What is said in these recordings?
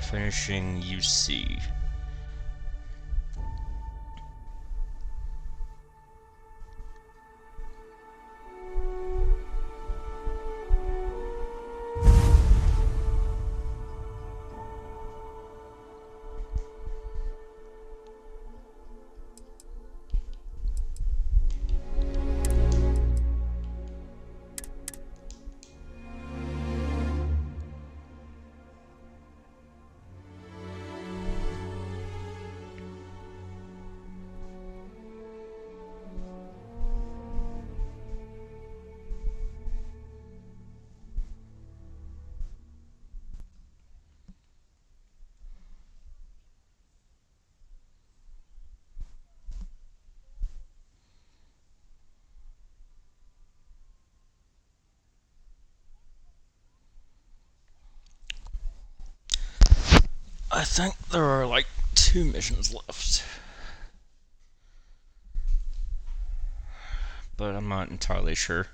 finishing UC. I think there are like 2 missions left, but I'm not entirely sure.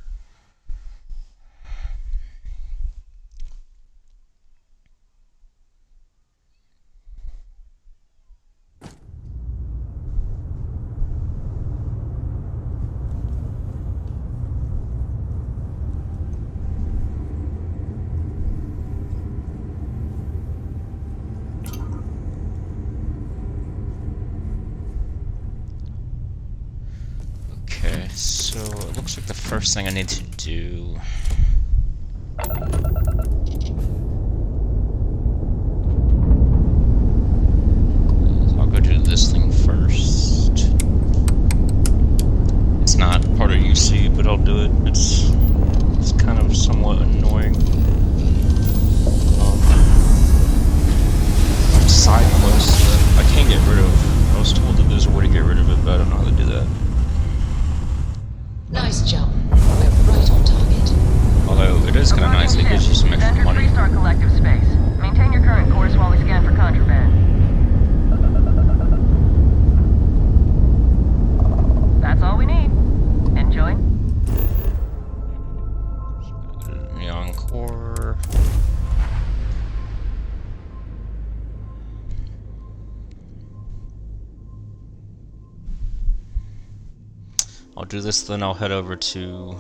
So it looks like the first thing I need to do is I'll go do this thing first. It's not part of UC, but I'll do it. It's kind of somewhat annoying. Side quest that I can't get rid of. I was told that there's a way to get rid of it, but I don't know how to do that. Nice jump. We're right on target. Although it is kind of nice, it gives you some extra money. Restart collective space. Maintain your current course while we scan for contraband. That's all we need. Enjoy. Neon core. I'll do this, then I'll head over to...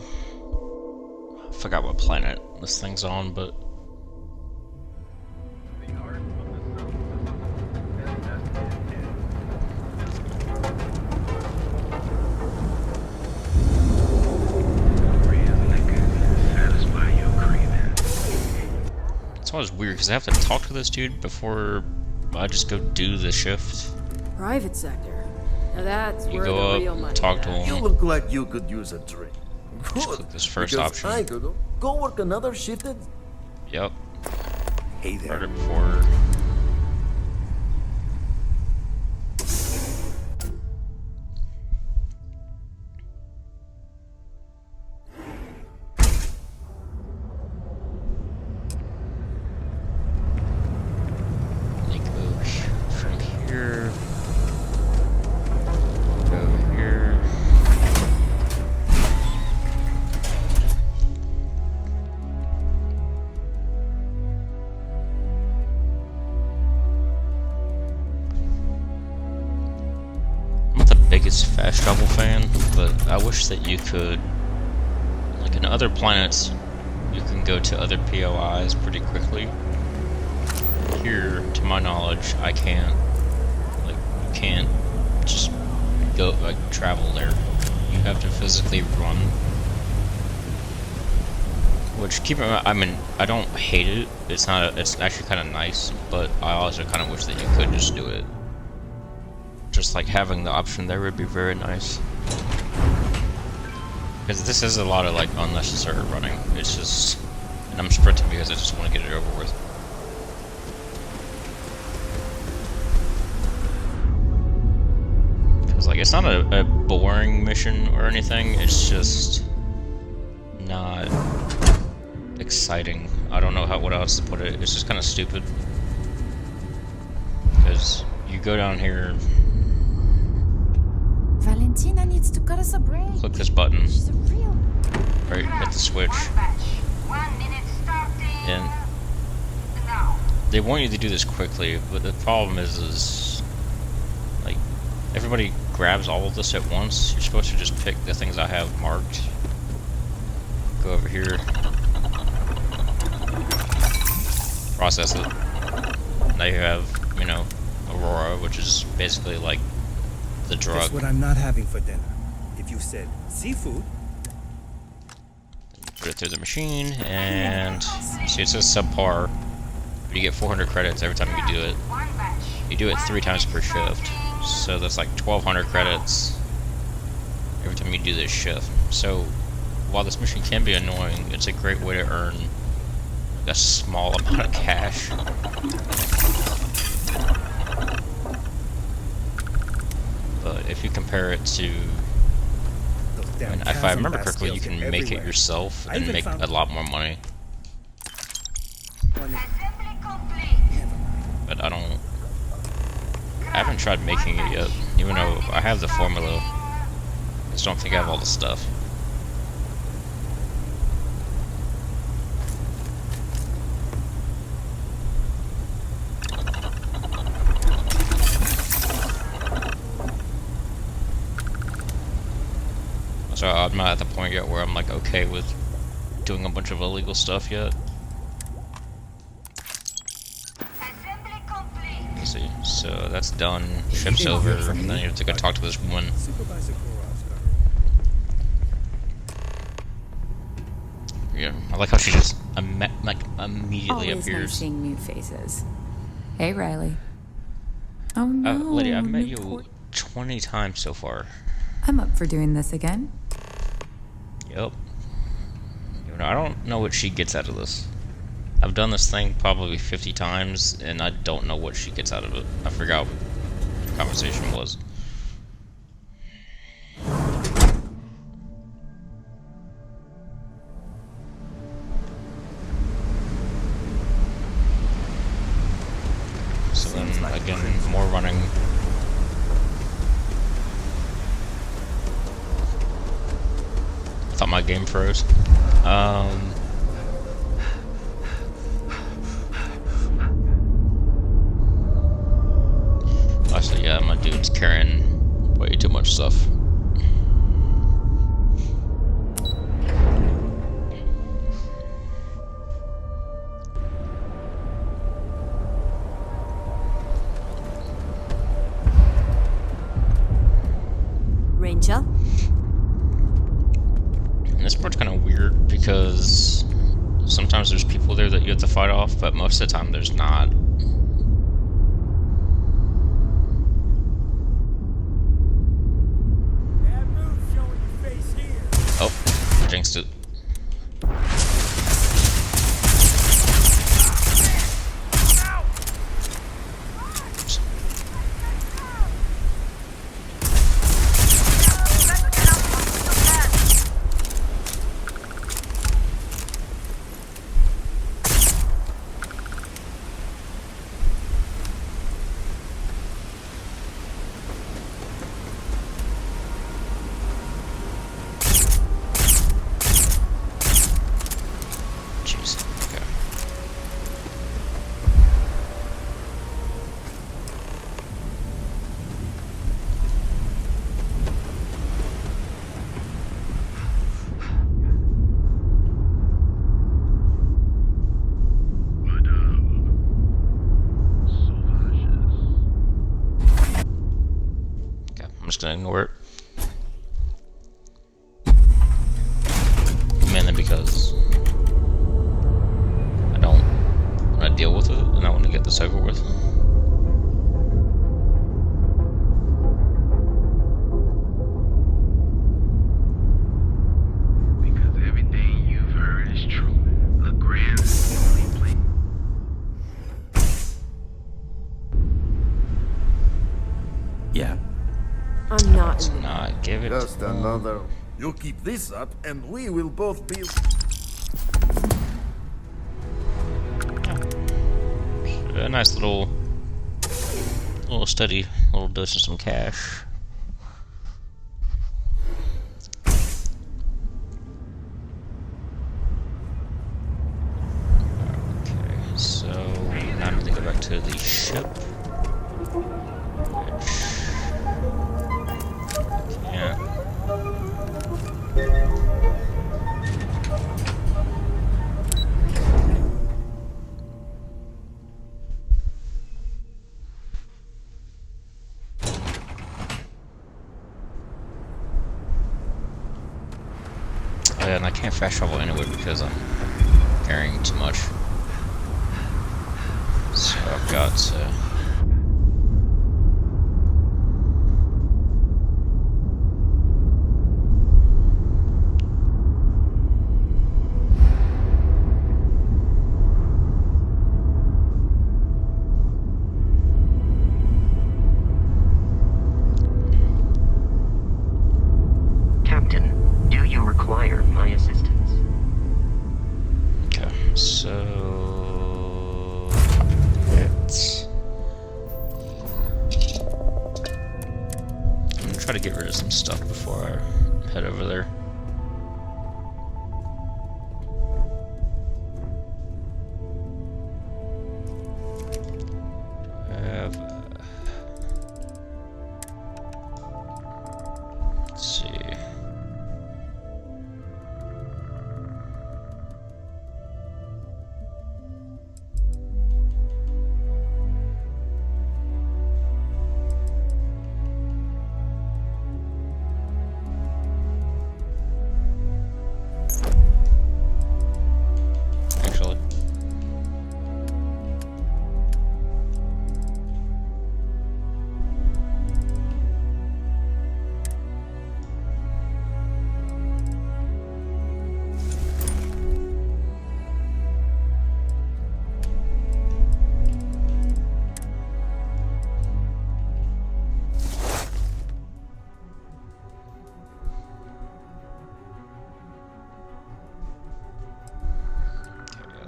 I forgot what planet this thing's on, but... It's always weird, because I have to talk to this dude before I just go do the shift. Private sector. Now that's You where go the real up, money talk to is. him. You look like you could use a drink. Just Good. click this first Because option. I could go work another shift. Yep. Hey Heard there. it before. From here, go here. I'm not the biggest fast travel fan, but I wish that you could, like in other planets, you can go to other POIs pretty quickly. Here, to my knowledge, I can't. Like, you can't just go, like, travel there. You have to physically run. Which, keep in mind, I mean, I don't hate it. It's not. It's actually kind of nice, but I also kind of wish that you could just do it. Just like having the option there would be very nice. Because this is a lot of like unnecessary running. It's just, and I'm sprinting because I just want to get it over with. Because like it's not a boring mission or anything. It's just not exciting. I don't know what else to put it. It's just kind of stupid. Because you go down here. Valentina needs to cut us a break. Click this button. She's a real... Right, hit the switch. And they want you to do this quickly, but the problem is like everybody grabs all of this at once. You're supposed to just pick the things I have marked. Go over here, process it. Now you have, you know, Aurora, which is basically like the drug. That's what I'm not having for dinner. If you said seafood, Put it through the machine, and see, it says subpar. But you get 400 credits every time you do it. You do it 3 times per shift, so that's like 1,200 credits every time you do this shift. So while this mission can be annoying, it's a great way to earn a small amount of cash. But if you compare it to, those damn and if I chasm remember correctly, you Bastilles can are make it everywhere. yourself I and even make found a lot more money. one that- But I haven't tried making it yet, even though I have the formula. I just don't think I have all the stuff. So I'm not at the point yet where I'm like okay with doing a bunch of illegal stuff yet. Let's see. So that's done. Ship's over. And then you have to go talk to this woman. Supervisor Goro's got Yeah, I like how she just immediately Always appears. nice seeing new faces. Hey, Riley. Oh no, Lady, I've met you Newport. 20 times so far. I'm up for doing this again. Yep. You know, I don't know what she gets out of this. I've done this thing probably 50 times, and I don't know what she gets out of it. I forgot what the conversation was. So then, again, more running. I thought my game froze. Actually, yeah, my dude's carrying way too much stuff. Ranger? And this part's kind of weird because sometimes there's people there that you have to fight off, but most of the time there's not. Oh, jinxed it. Jeez. Okay. Okay, I'm just gonna ignore it. Mainly because I don't want to deal with it, and I want to get this over with. Because everything you've heard is true. LeGrand is the only place. Yeah. I'm not Let's in the not give it. Just another. You keep this up, and we will both be. A nice little steady little dose of some cash. Okay, so now to back to the ship. Yeah. Oh yeah, and I can't fast travel anyway because I'm carrying too much. So I've got to... Captain, do you require my assistance? Okay, so... Let's... I'm gonna try to get rid of some stuff before I head over there. I have... let's see... Actually,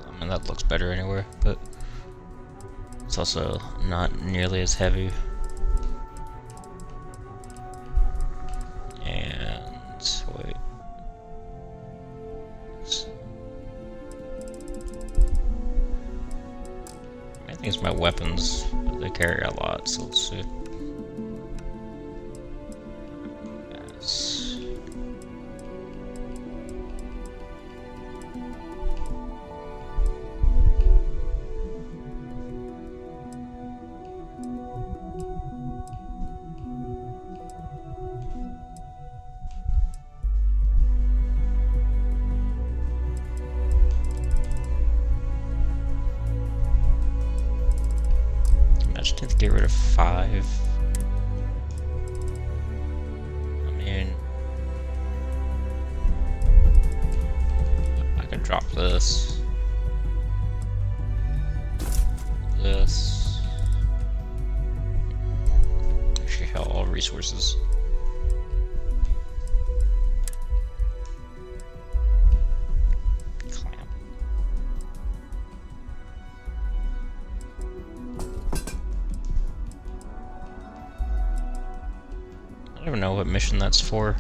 I mean, that looks better anywhere, but it's also not nearly as heavy. And wait. I think it's my weapons. They carry a lot, so let's see. Yes. I just need to get rid of 5. I mean, I can drop this. This. Actually, hell, all resources. Clamp. I don't even know what mission that's for.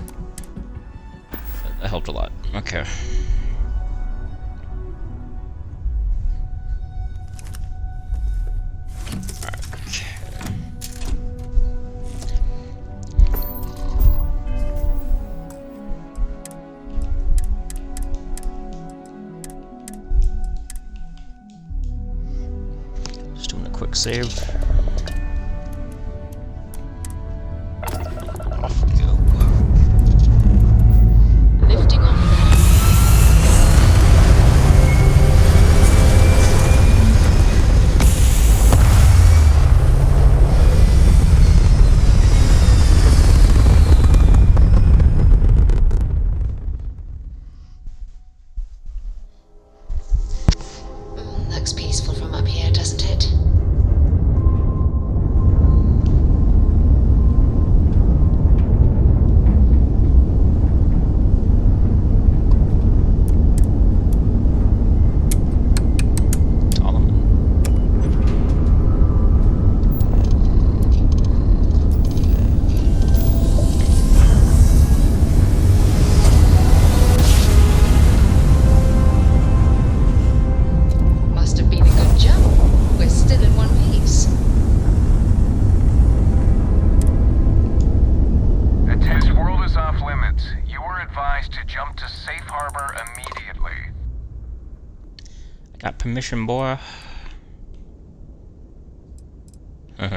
That helped a lot. Okay. Just doing a quick save. Off we go. Lifting off looks peaceful from up here, doesn't it? Jump to safe harbor immediately. I got permission, boy. Let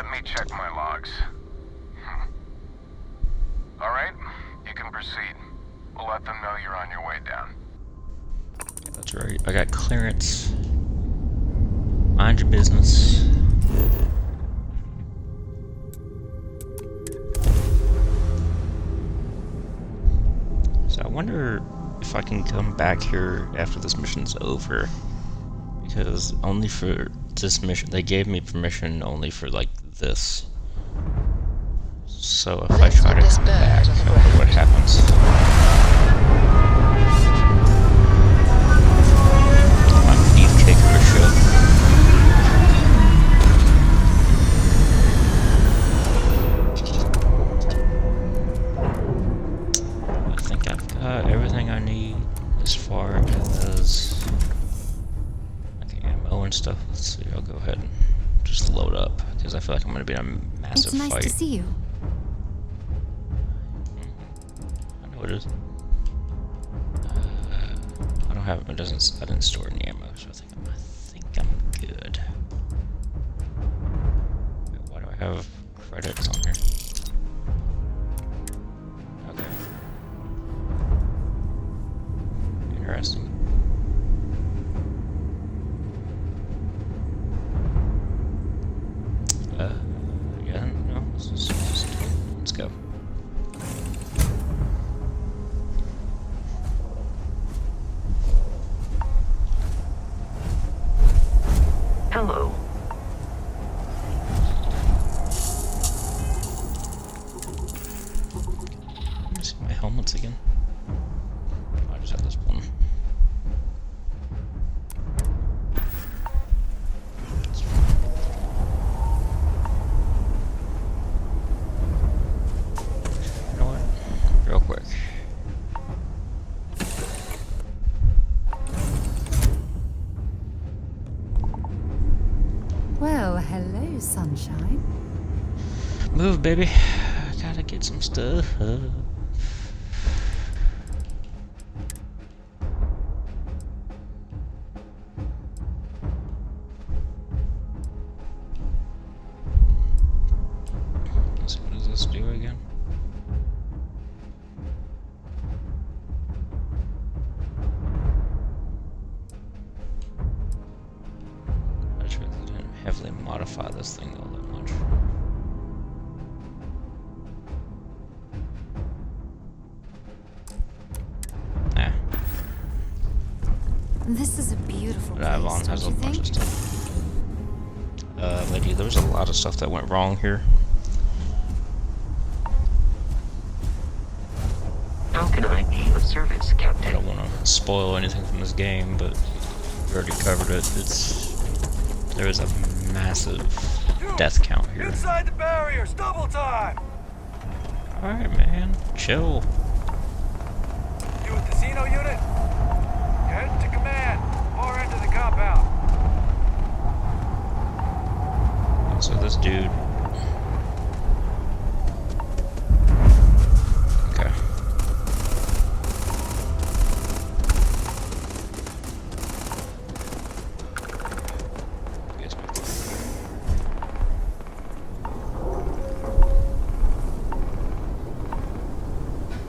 me check my logs. Alright, you can proceed. We'll let them know you're on your way down. That's right. I got clearance. Mind your business. So I wonder if I can come back here after this mission's over. Because only for this mission, they gave me permission only for like this. So if I Let's try put to this come bird back, on the I wonder what happens. My beefcake for sure. I think I've got everything I need as far as like ammo and stuff. Let's see, I'll go ahead and just load up because I feel like I'm gonna be in a massive It's nice fight. to see you. I know it is. I don't have. It doesn't. I didn't store any ammo, so I think I'm good. Wait, why do I have credits on here? Okay. Interesting. Yeah, no. Let's go. Hello. Let me see my helmets again. I just have this one. You know what? Real quick. Well, hello, sunshine. Move, baby. I gotta get some stuff. Let's see, what does this do again? I truly didn't heavily modify this thing all that much. Nah, This is a beautiful but Avalon place, has a don't you bunch of think? stuff. Lady, there was a lot of stuff that went wrong here. How can I be of service, I Captain? don't want to spoil anything from this game, but we already covered it. There is a massive death count here. Inside the barriers, double time! Alright, man. Chill. You with the Xeno unit? You're heading to command. Far end of the compound. So this dude. Okay. Yes, ma'am.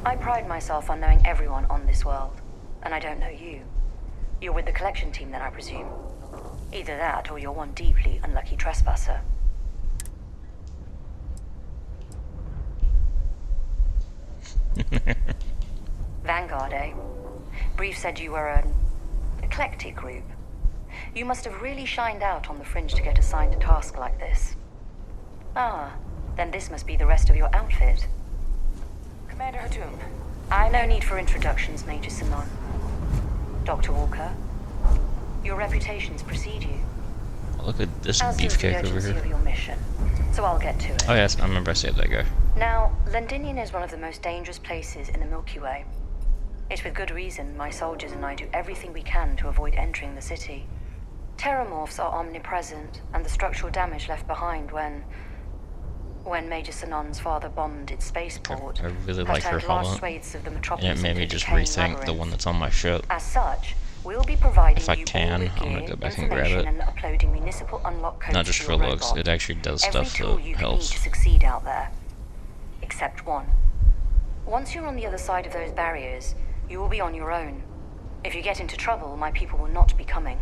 I pride myself on knowing everyone on this world, and I don't know you. You're with the collection team then, I presume. Either that, or you're one deeply unlucky trespasser. Vanguard, eh? Brief said you were an eclectic group. You must have really shined out on the fringe to get assigned a task like this. Ah, then this must be the rest of your outfit. Commander Hatum. No need for introductions, Major Simon. Dr. Walker, your reputations precede you. Look at this As does the beefcake over urgency here. of your mission. So I'll get to it. Oh yes, I remember I saved that guy. Now, Londinium is one of the most dangerous places in the Milky Way. It's with good reason my soldiers and I do everything we can to avoid entering the city. Terramorphs are omnipresent, and the structural damage left behind when... when Major Sanon's father bombed its spaceport, I really have like her turned large helmet, swathes of the and metropolis it made me into just decaying rethink the labyrinth. one that's on my ship. As such, we'll be providing If I you all can, with I'm gonna gear, go back and grab information, it. and uploading municipal unlock codes Not just to for your looks, robot. it actually does Every stuff tool that you can need helps. to succeed out there, except one. Once you're on the other side of those barriers, you will be on your own. If you get into trouble, my people will not be coming.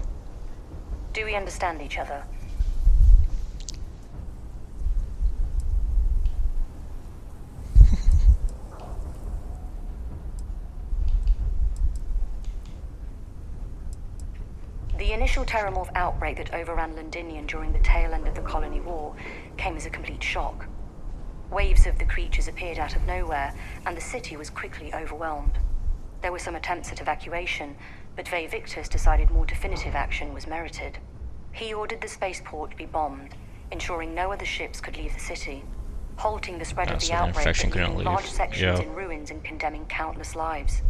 Do we understand each other? The initial Terramorph outbreak that overran Londinium during the tail end of the Colony War came as a complete shock. Waves of the creatures appeared out of nowhere, and the city was quickly overwhelmed. There were some attempts at evacuation, but Ve Victus decided more definitive action was merited. He ordered the spaceport be bombed, ensuring no other ships could leave the city, halting the spread of So the the outbreak infection and leaving couldn't large leave. sections Yeah. in ruins and condemning countless lives.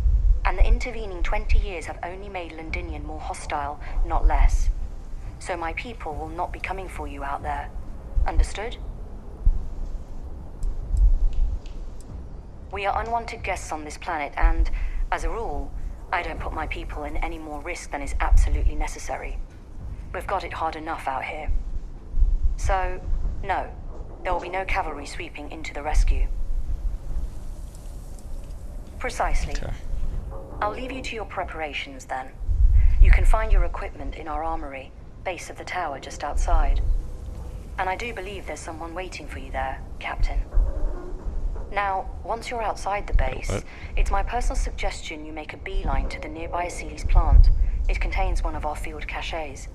And the intervening 20 years have only made Londinium more hostile, not less. So my people will not be coming for you out there. Understood? We are unwanted guests on this planet, and, as a rule, I don't put my people in any more risk than is absolutely necessary. We've got it hard enough out here. So, no, there will be no cavalry sweeping into the rescue. Precisely. Okay. I'll leave you to your preparations then. You can find your equipment in our armory, base of the tower just outside. And I do believe there's someone waiting for you there, Captain. Now, once you're outside the base, What? it's my personal suggestion you make a beeline to the nearby Aceles plant. It contains one of our field caches.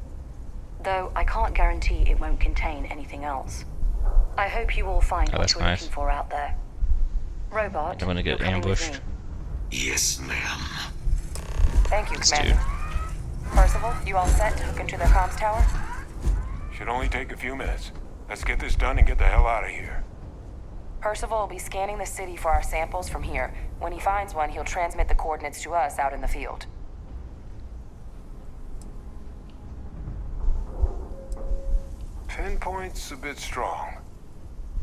Though I can't guarantee it won't contain anything else. I hope you all find what that's you're nice. looking for out there. Robot, I'm gonna get you're coming with ambushed. me. Yes, ma'am. Thank you, This Commander. dude. Percival, you all set to hook into the comms tower? Should only take a few minutes. Let's get this done and get the hell out of here. Percival will be scanning the city for our samples from here. When he finds one, he'll transmit the coordinates to us out in the field. Pinpoint's a bit strong.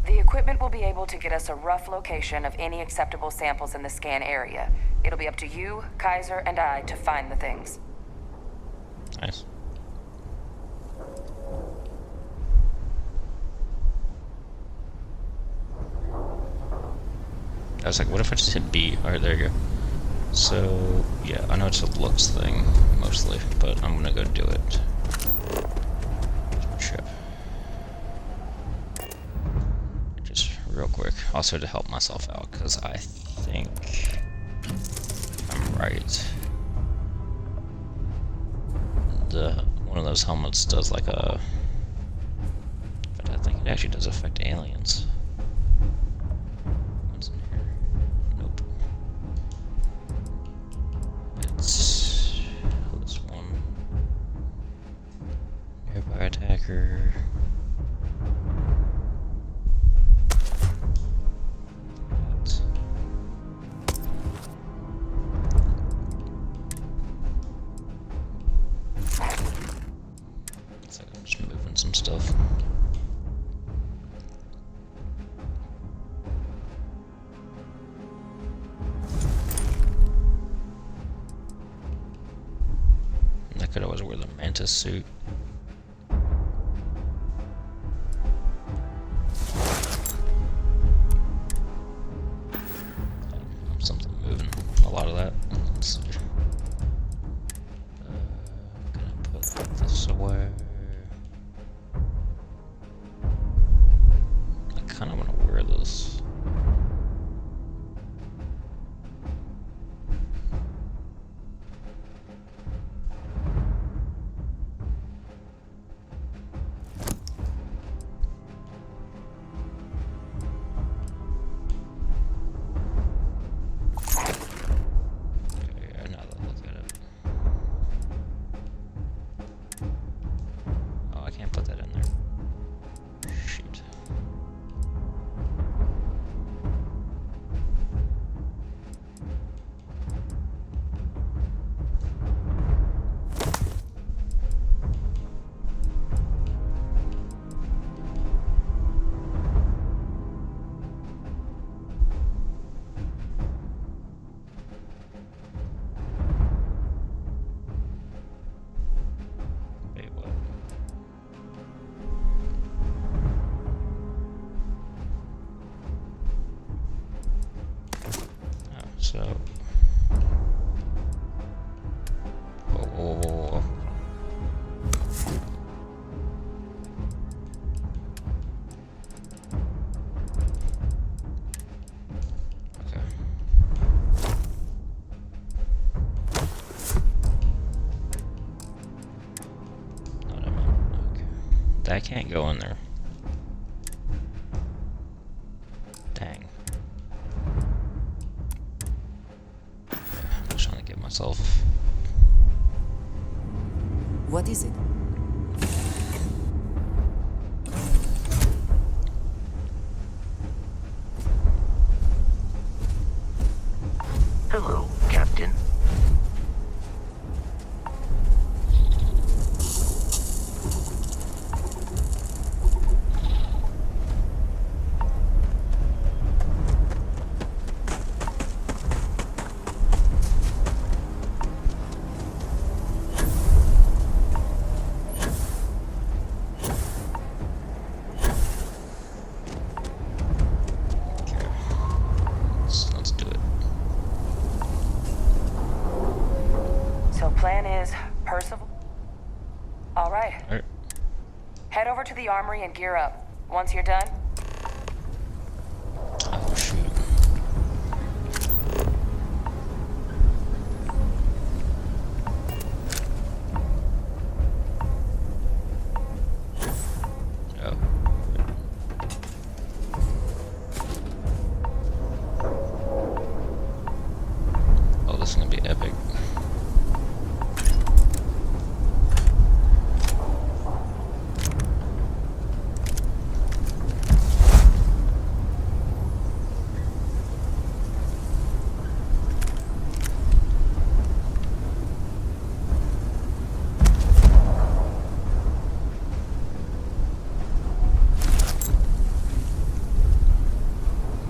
The equipment will be able to get us a rough location of any acceptable samples in the scan area. It'll be up to you, Kaiser, and I to find the things. Nice. I was like, what if I just hit B? Alright, there you go. So, yeah, I know it's a looks thing, mostly, but I'm gonna go do it. Ship. Just real quick, also to help myself out, because I think I'm right. One of those helmets does like a... But I think it actually does affect aliens. What's in here? Nope. It's this one. Nearby attacker. That. Looks like I'm just moving some stuff. I could always wear the mantis suit. Something moving. A lot of that. Let's see. Gonna put this away. I kind of want to wear this. So. Whoa, whoa, whoa, whoa. Okay. No, never mind. Okay. That can't go in there. Dang. I'm just trying to get myself. What is it? Hello, Captain. Okay. Let's do it. So plan is Percival? All right. Alright. Head over to the armory and gear up. Once you're done, Oh, shoot. Oh. Oh, this is gonna be epic.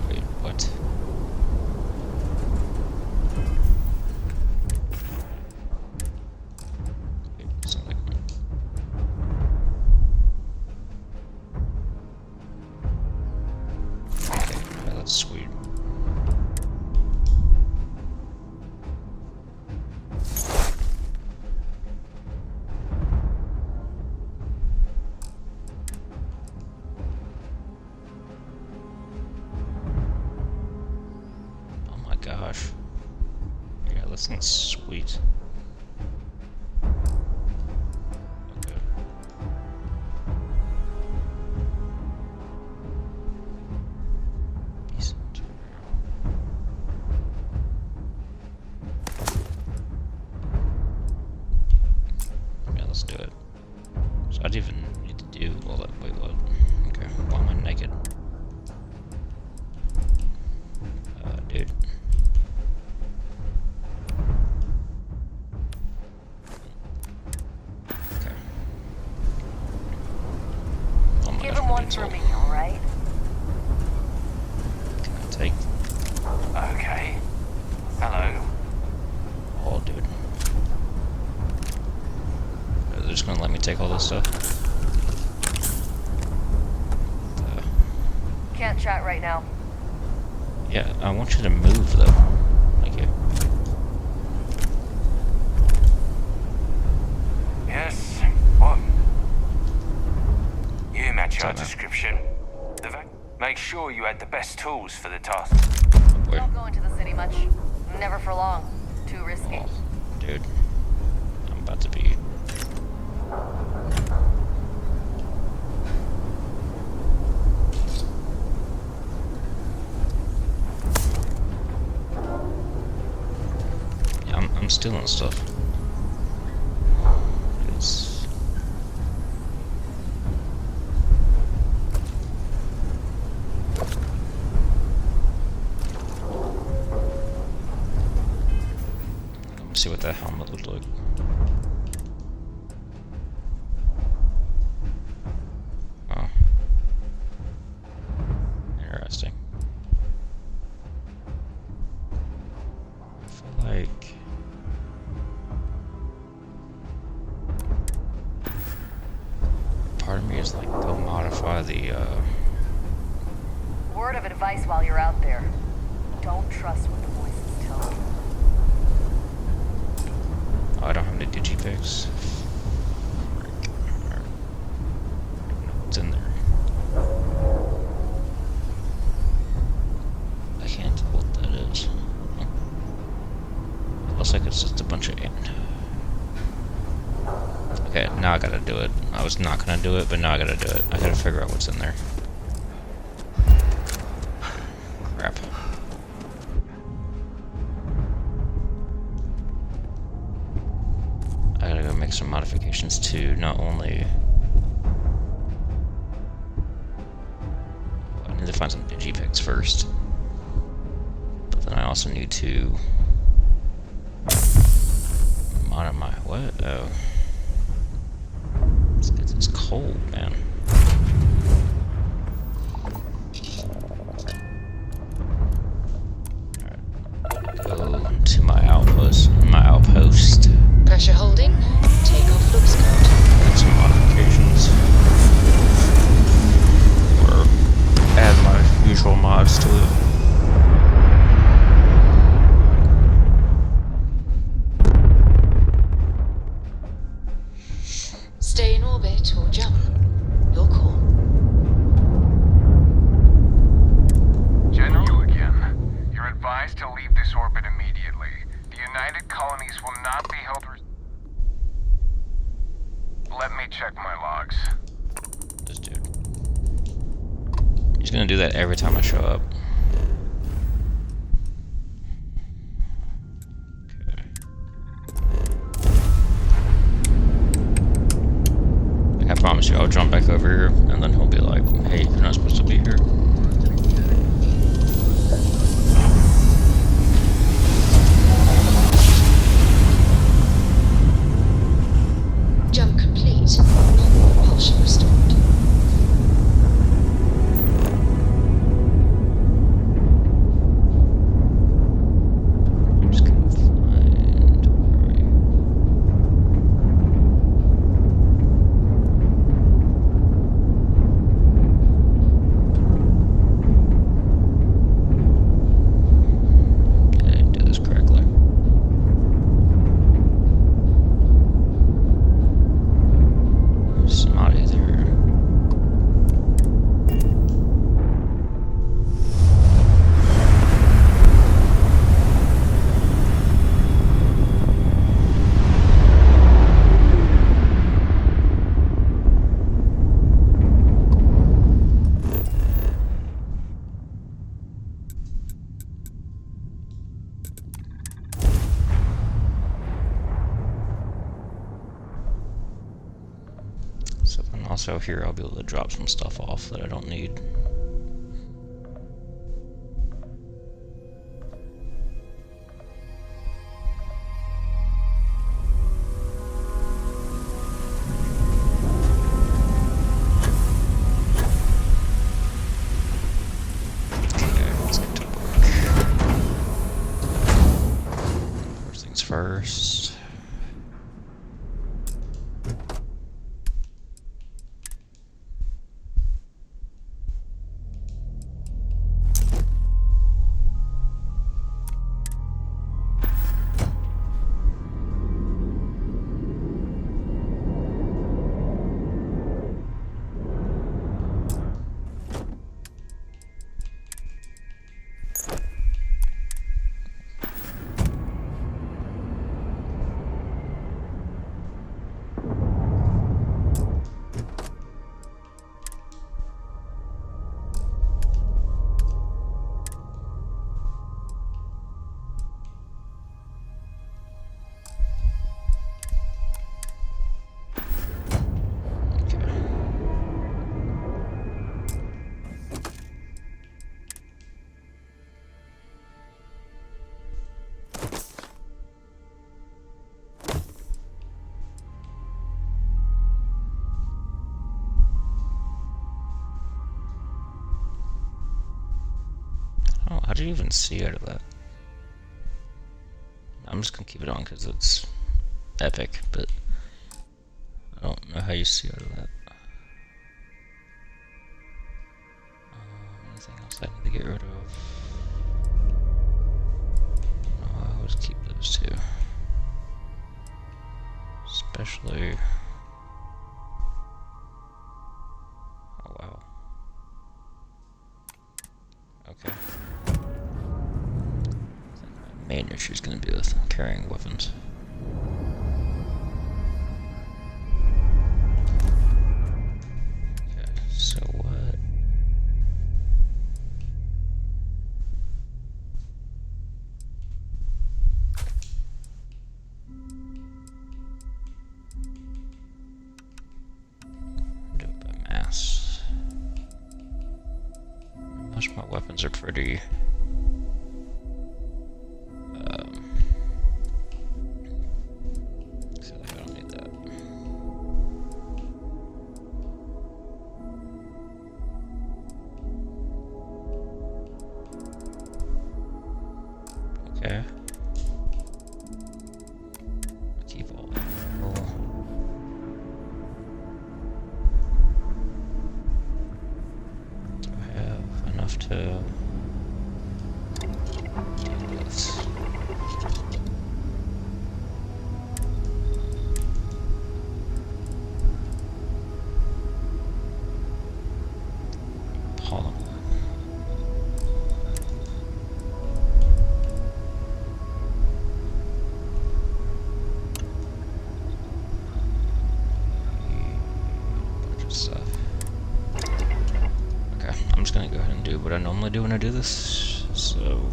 Wait, what? Wait, something. Okay, yeah, that's sweet. Oh my gosh. Yeah, this thing's sweet. Okay. Decent. Yeah, let's do it. So I didn't even need to do all that. Wait, what? Okay, why am I naked? Dude. Okay. Oh my Give gosh, him my one dude's for all- me, all right? Can I take? Okay. Hello. Oh, dude. They're just gonna let me take all this stuff? Can't chat right now. Yeah, I want you to move, though. Thank you. Yes. What? You match your Sorry, man. description. Make sure you had the best tools for the task. Wait. Don't go into the city much. Never for long. Too risky. Oh, dude. I'm about to be... Yeah, I'm stealing stuff. It's... Let me see what that helmet looked like. Oh. Interesting. I feel like... part of me is like, go modify the, Word of advice while you're out there. Don't trust what the voices tell Oh, I don't have any digipicks. What's in there? I can't tell what that is. Looks like it's just a bunch of ant. Okay, now I gotta do it. I was not gonna do it, but now I gotta do it. I gotta figure out what's in there. Crap. I gotta go make some modifications to not only... I need to find some digipicks first. But then I also need to... mod my... what? Oh. It's cold, man. Alright. Go to my outpost. Pressure holding. Takeoff looks good. Make some modifications. Or add my usual mods to it. Stay in orbit or jump. Your call. General again. You're advised to leave this orbit immediately. The United Colonies will not be held Let me check my logs. This dude. He's gonna do that every time I show up. I promise you, I'll jump back over here, and then he'll be like, hey, you're not supposed to be here. Jump complete. Normal propulsion restored. I'm just gonna find... where are you? Also here I'll be able to drop some stuff off that I don't need. Okay, let's get to work. First things first. Oh, how do you even see out of that? I'm just gonna keep it on because it's epic, but I don't know how you see out of that. Anything else I need to get rid of? No. actually. Oh wow. Okay. I think my main issue is going to be with carrying weapons. Okay, so what? Do it by mass. Most of my weapons are pretty. So I don't need that. Okay. Keep all that. Do I have enough to do this? Polymer. Bunch of stuff. Okay, I'm just gonna go ahead and do what I normally do when I do this. So go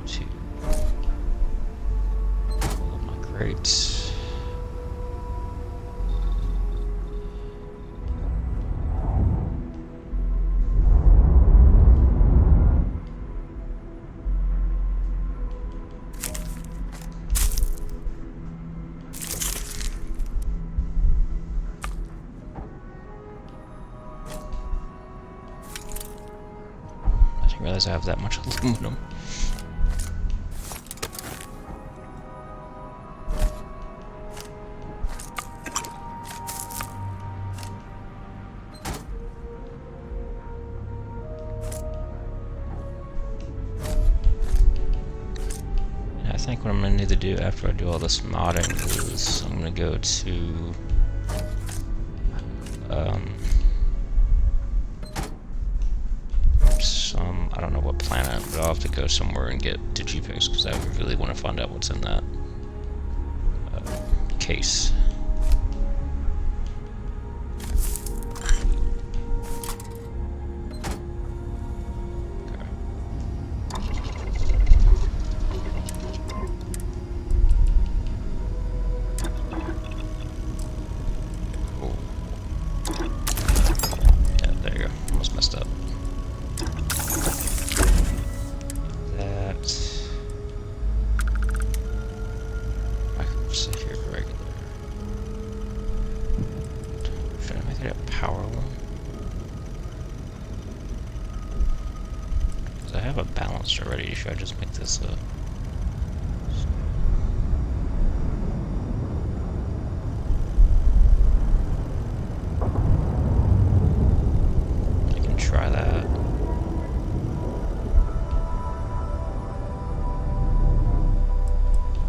to all of my crates. I didn't realize I have that much aluminum. And I think what I'm gonna need to do after I do all this modding is I'm gonna go to I don't know what planet, but I'll have to go somewhere and get Digipics because I really want to find out what's in that case. Yeah, there you go. Almost messed up. I have a balanced already. Should I just make this a... I can try that.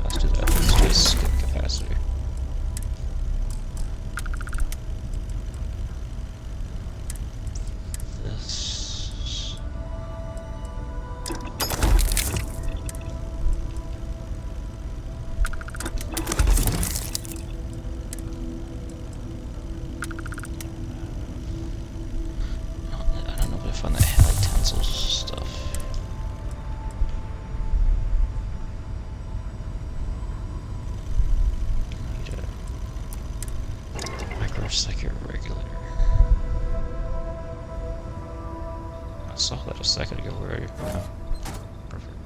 Let's do that. Let's do a skip capacity. On the heli tensils stuff. Need a microcircuit regulator. I saw that a second ago already. Oh, perfect.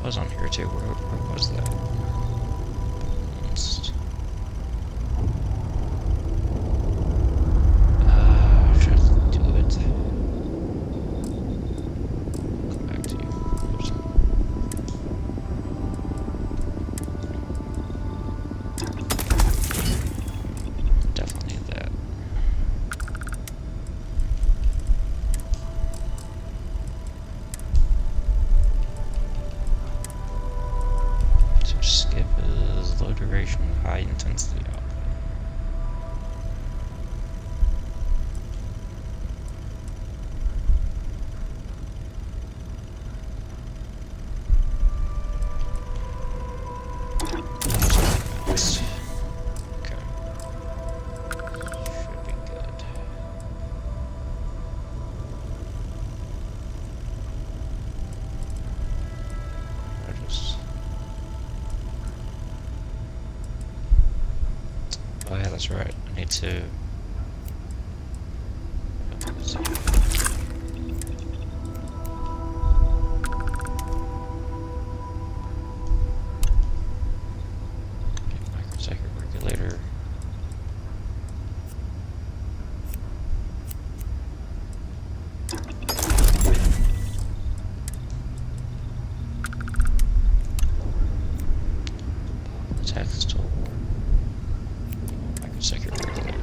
I was on here too. Where was that? that's right. I need to. Microsecond regulator. Text tool. Microsecond regulator.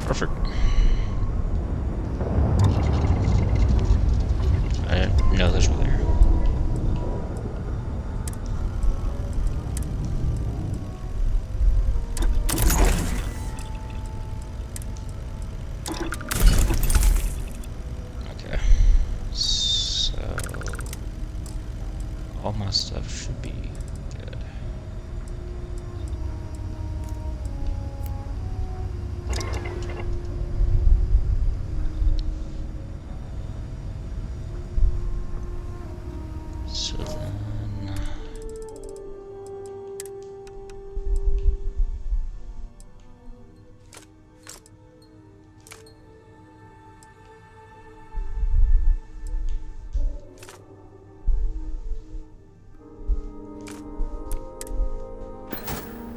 Perfect. I didn't know those were there. Okay. So all my stuff should be good. So then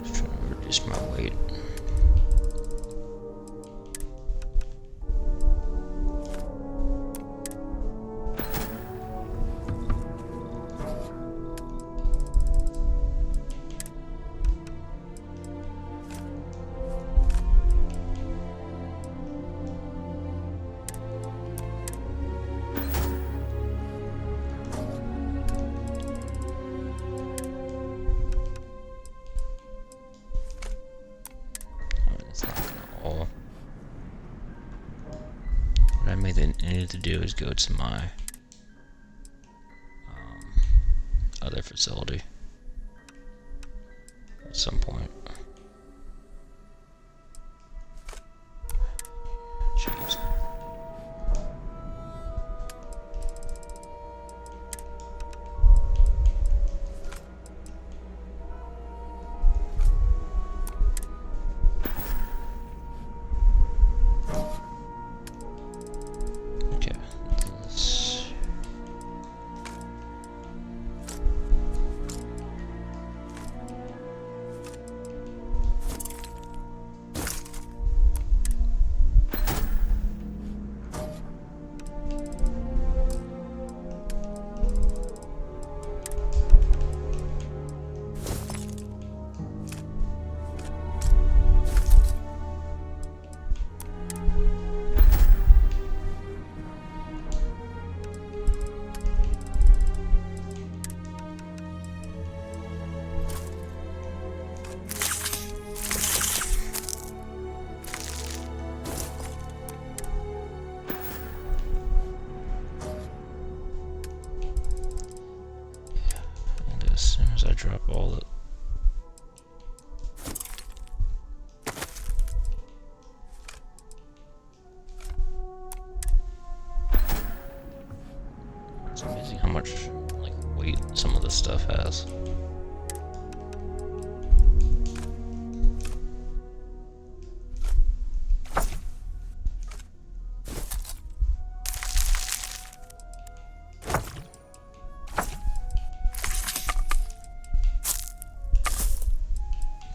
just trying to reduce my weight. What I needed to do is go to my other facility at some point. Jeez. Okay, this. And as soon as I drop all the it's amazing how much like weight some of this stuff has.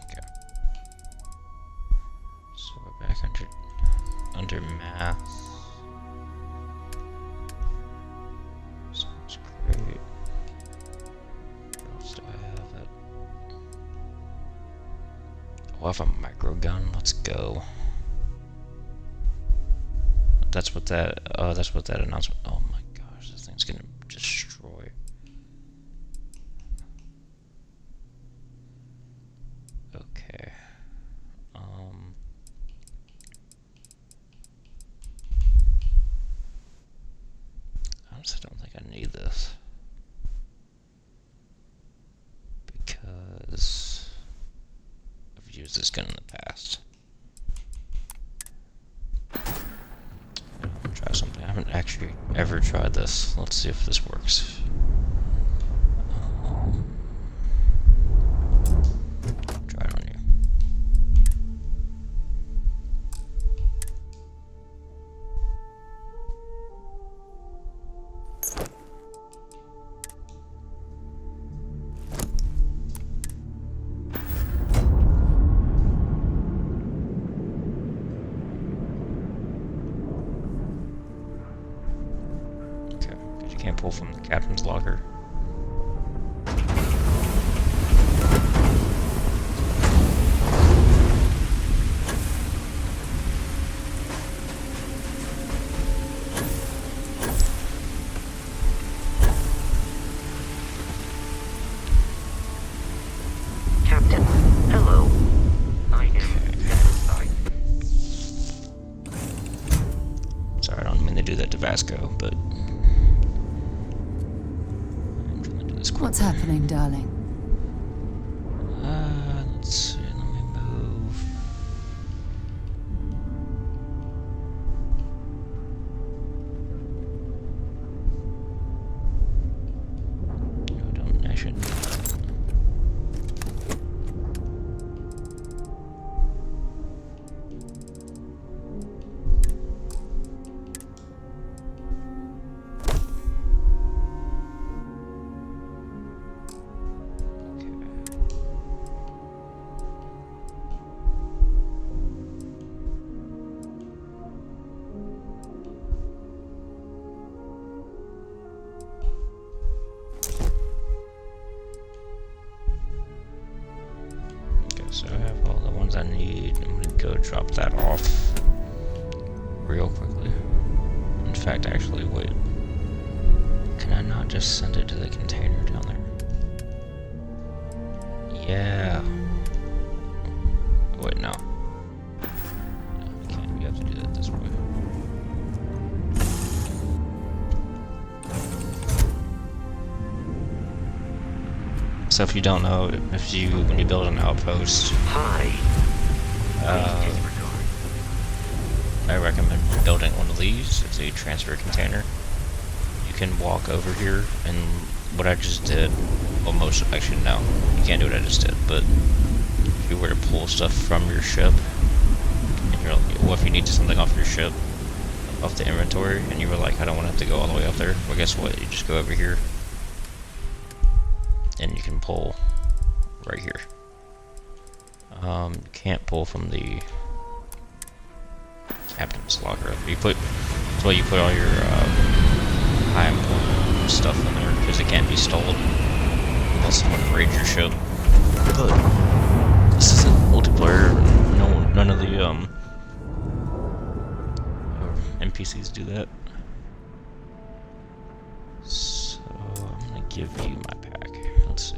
Okay. So we're back under math. Sounds great. What else do I have? Oh, I have a micro gun. Let's go. That's what that. Oh, that's what that announcement. Oh my gosh, this thing's gonna destroy. Okay. Honestly, I don't think I need this because I've used this gun in the past. I'm gonna try something. I haven't actually ever tried this. Let's see if this works. Try it on you. Can't pull from the captain's locker. Captain, hello. I am satisfied. Sorry, I don't mean to do that to Vasco, but What's happening, darling? Let's see, let me move. No, I shouldn't do that. So I have all the ones I need. I'm gonna go drop that off real quickly. In fact, actually, wait. Can I not just send it to the container down there? Yeah. Wait, no. No, you can't. You have to do that this way. So if you don't know, when you build an outpost, Hi. I recommend building one of these. It's a transfer container. You can walk over here, and what I just did, well, actually no, you can't do what I just did, but if you were to pull stuff from your ship, and you're like, well, if you need something off your ship, off the inventory, and you were like, I don't want to have to go all the way up there, well, guess what, you just go over here, and you can pull right here. You can't pull from the captain's locker. That's why you put all your high important stuff in there, because it can't be stolen unless someone raids your ship. But this isn't multiplayer. None of the NPCs do that. So I'm gonna give you my pack. Let's see.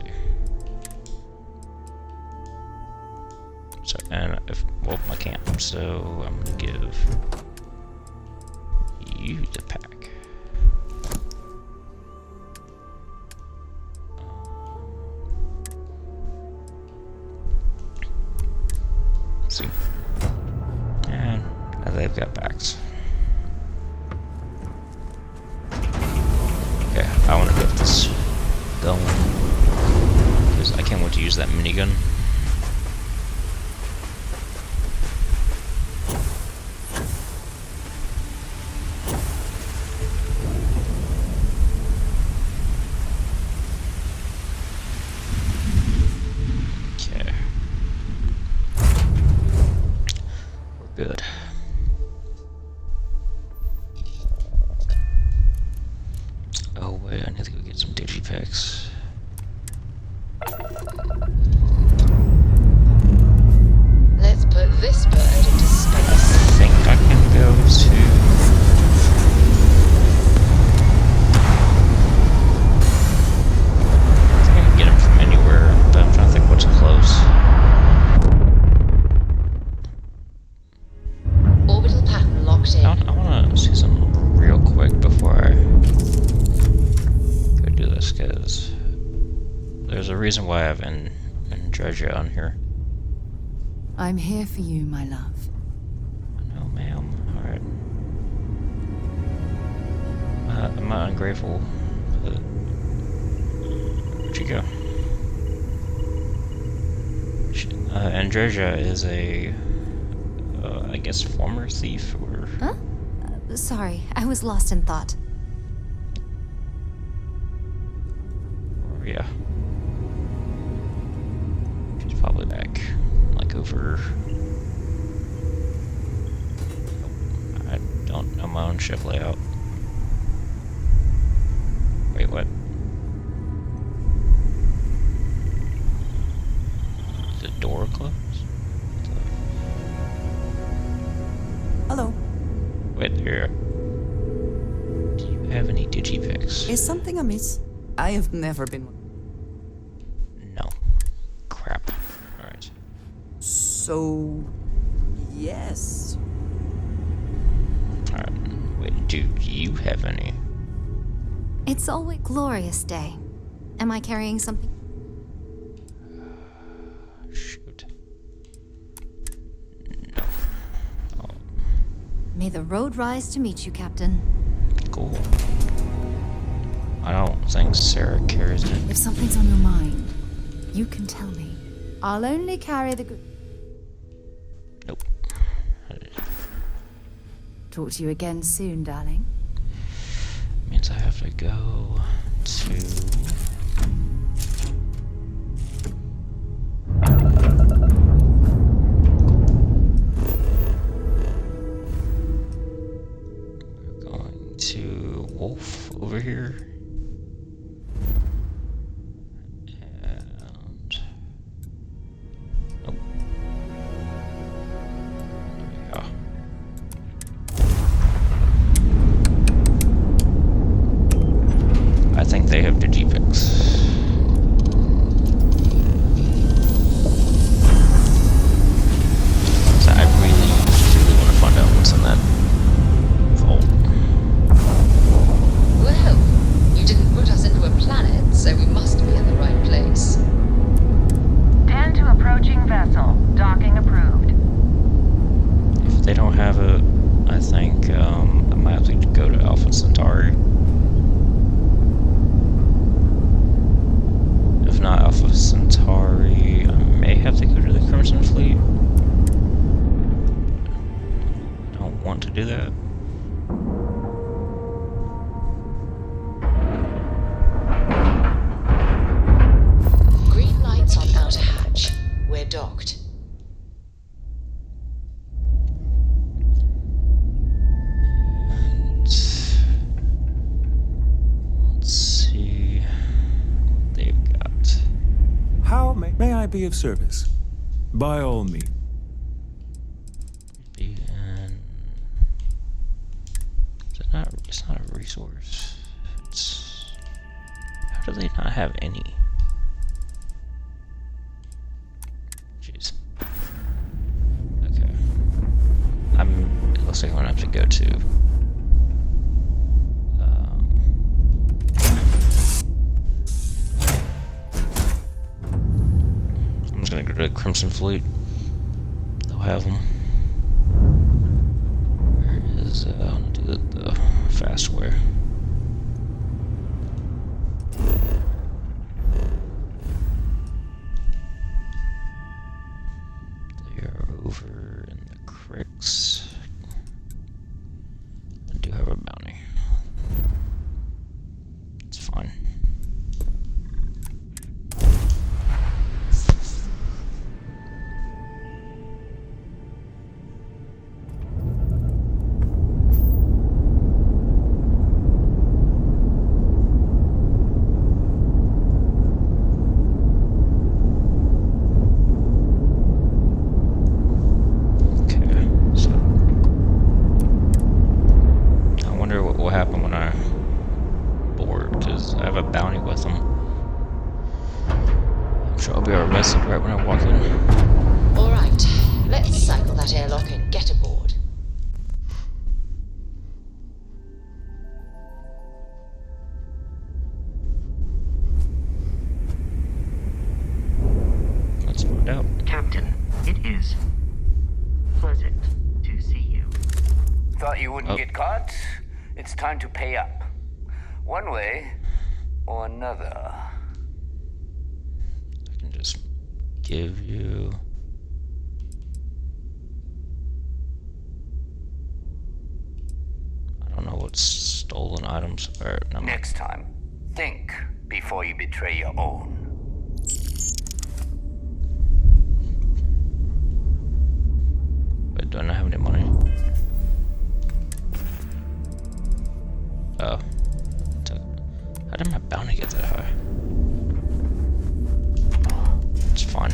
So, and well, I can't. So I'm gonna give you the pack. Let's see. And now they've got packs. Okay, I want to get this going because I can't wait to use that minigun. Good. Oh wait, I need to go get some digipacks. Let's put this bird into space. I think I can go to... I think I can get him from anywhere, but I'm trying to think what's close. Orbital pattern locked in. I want to see something real quick before I go do this, because there's a reason why I have Andreja on here. I'm here for you, my love. No, ma'am. Alright. I'm not ungrateful. Where'd you go? Andreja is a, I guess, former thief, or... Huh? Sorry, I was lost in thought. Or, yeah. She's probably back, like, over... I don't know my own ship layout. Wait, what? The door closed? Hello. Wait, here. Do you have any digipics? Is something amiss? I have never been. No. Crap. Alright. So, yes. Alright. Wait, do you have any? It's always glorious day. Am I carrying something? Shoot. No. Oh, May the road rise to meet you, Captain. cool. I don't think Sarah carries it. If something's on your mind, you can tell me. I'll only carry the good. Nope. Talk to you again soon, darling. Means I have to go to... We're going to Wolf over here. And... Nope. There we go. I think they have digipics. So I really want to find out what's in that vault. Well, you didn't put us into a planet, so we must be in the right place. 10 to approaching vessel. Docking approved. If they don't have it, I think I might have to go to Alpha Centauri. If not Alpha Centauri, I may have to go to the Crimson Fleet. I don't want to do that. Green lights on outer hatch. We're docked. Let's see what they've got. How may I be of service? By all means. It's not a resource. It's... How do they not have any? Jeez. Okay. It looks like I'm gonna have to go to... I'm just gonna go to the Crimson Fleet. They'll have them. Where is... I'll do the fast way. They are over in the cricks. I do have a bounty. It's fine. Right when I walk in. Alright, let's cycle that airlock and get aboard. Let's find out. Captain, it is pleasant to see you. Thought you wouldn't get caught? It's time to pay up. one way or another. I can just give you... I don't know what stolen items are. No. Next time, think before you betray your own. Wait, do I not have any money? Oh. How did my bounty get that high? It's fine.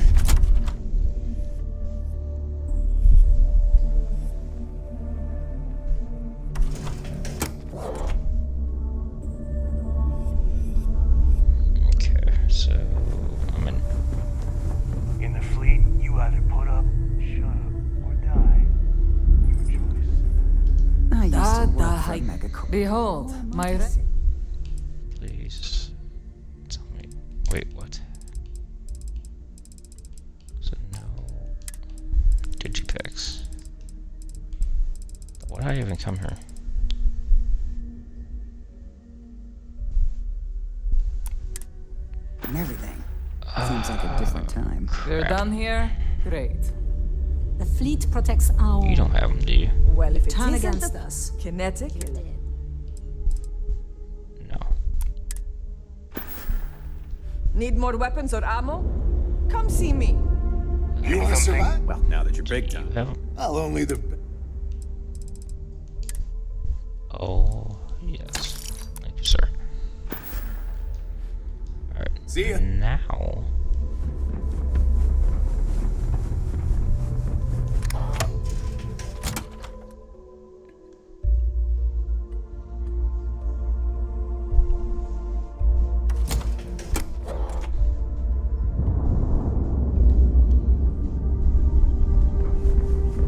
Okay, so I'm in. In the fleet, you either put up, shut up, or die. Your choice. I used to work for Megacorp. Behold, my... Please tell me. Wait, what? So no digipacks. Why did I even come here? And everything. Seems like a different time. We're done here? Great. The fleet protects our... You don't have them, do you? Well, if it Turn isn't against the us. kinetic... No. Need more weapons or ammo? Come see me. You want to survive? Well, now that you're big time. Have 'em? I'll only the... Oh, yes. Thank you, sir. Alright. See ya. Now.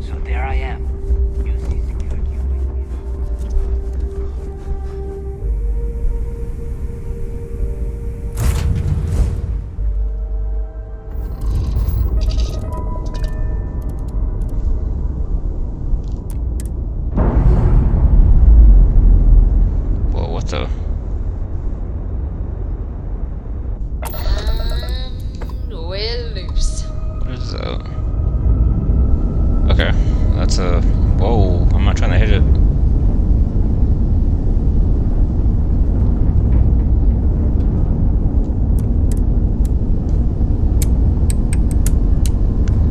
So there I am. You see security waiting. Whoa, what the? We're loose. What is that? Okay, that's a... Whoa, I'm not trying to hit it.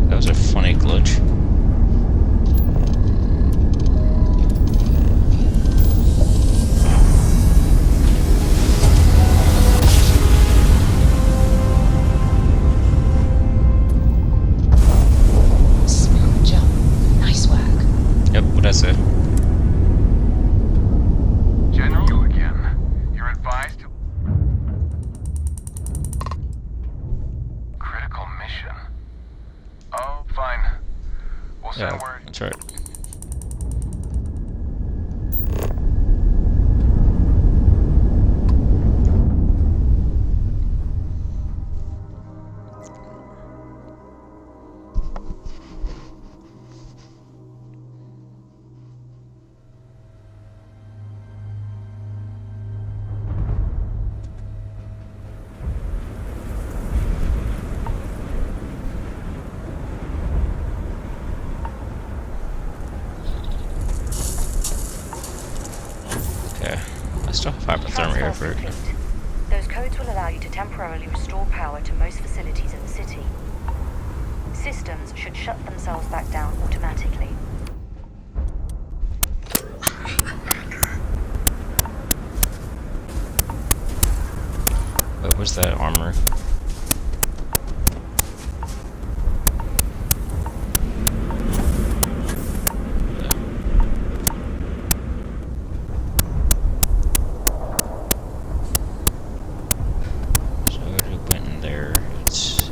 That was a funny glitch. Smooth jump. Nice work. Yep, what I say? General, you again. You're advised to... Critical mission. Oh, fine. We'll send Yeah, word. that's right. Okay, I still have hypothermia here for... Complete. Those codes will allow you to temporarily restore power to most facilities in the city. Systems should shut themselves back down automatically. Wait, where's that armor? So I already went in there. It's...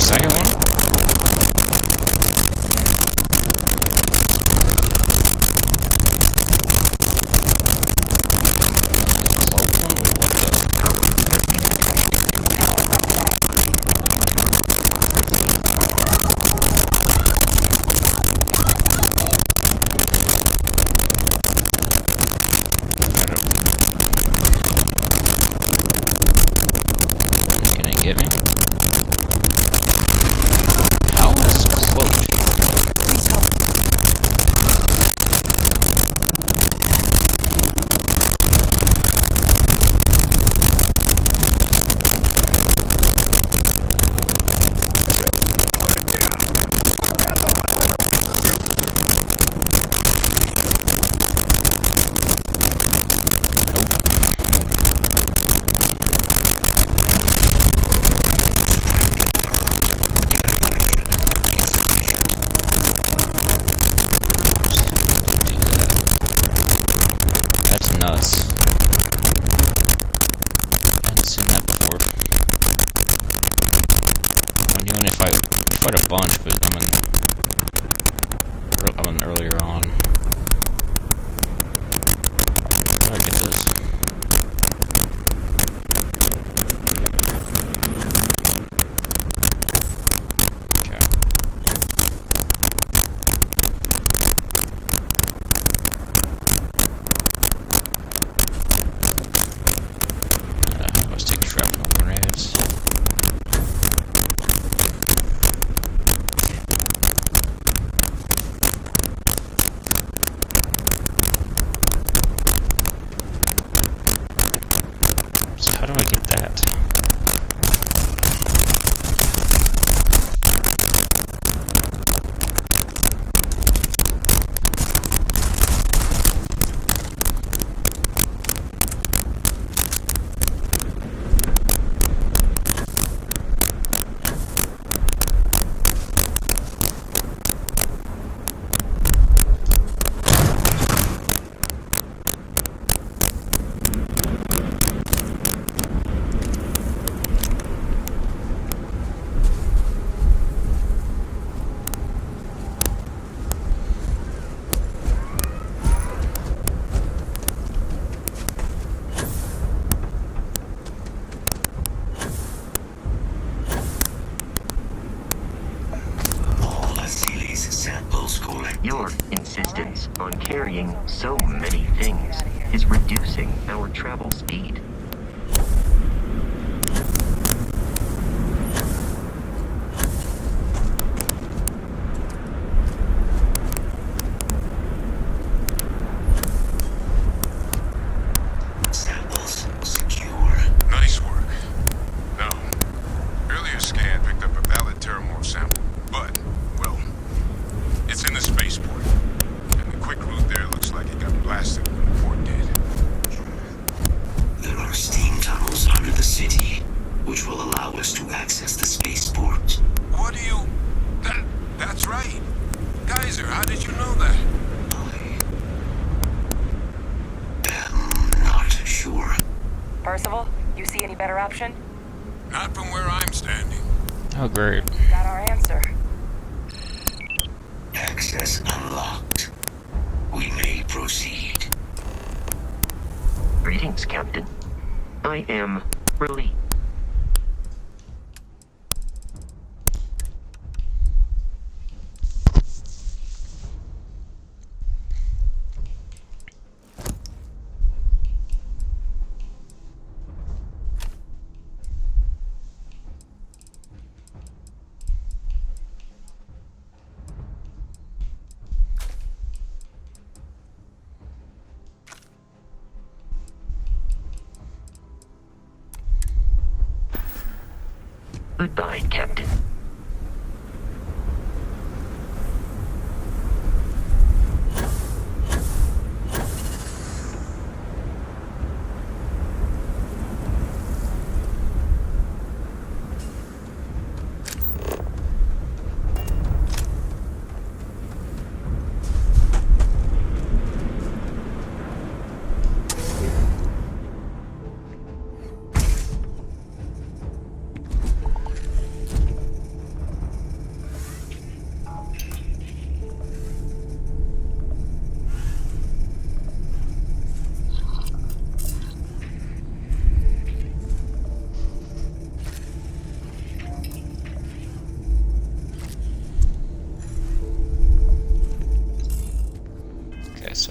second one? Get me? How is quote? Please help. Nuts. I haven't seen that before. I'm doing if I fight a bunch, but I'm in earlier on. How do I get this? How do I get that? Your insistence on carrying so many things is reducing our travel speed. Samples secure. Nice work. No. Earlier scan picked up a valid Terramorph sample, but, well, it's in the spaceport. And the quick route there looks like it got blasted when the port did. There are steam tunnels under the city, which will allow us to access the spaceport. What do you... That's right. Kaiser, how did you know that? I'm not sure. Percival, you see any better option? Not from where I'm standing. Oh, great. Got our answer. Access unlocked. We may proceed. Greetings, Captain. I am relieved. Goodbye, Captain.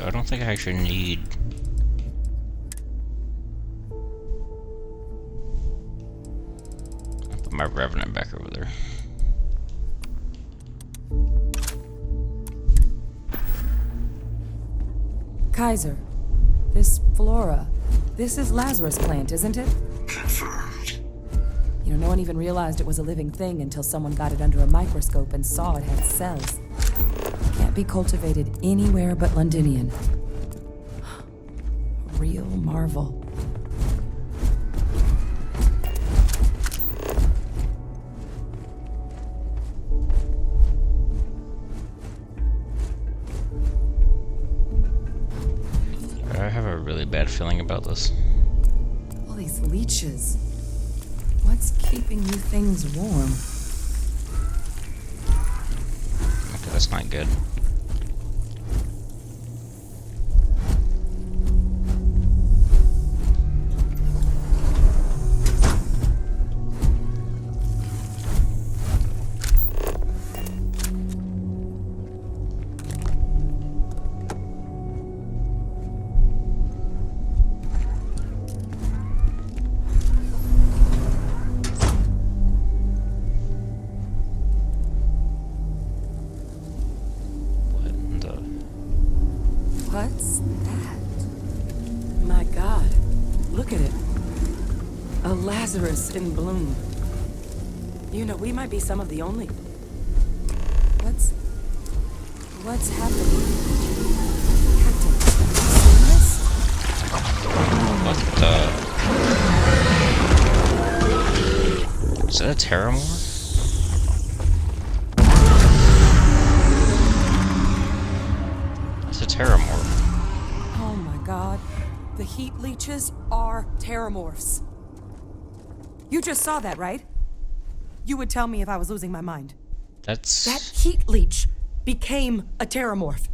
I don't think I actually need... I'll put my Revenant back over there. Kaiser, this flora, this is Lazarus plant, isn't it? Confirmed. You know, no one even realized it was a living thing until someone got it under a microscope and saw it had cells. Can't be cultivated anywhere but Londinian. A real marvel. I have a really bad feeling about this. All these leeches. What's keeping you things warm? Okay, that's not good. What's that? My God, look at it. A Lazarus in bloom. You know, we might be some of the only... What's happening? Captain, have you seen this? What the... Is that a Terramore? That's a Terramore. Oh my God. The heat leeches are terramorphs. You just saw that, right? You would tell me if I was losing my mind. That heat leech became a terramorph.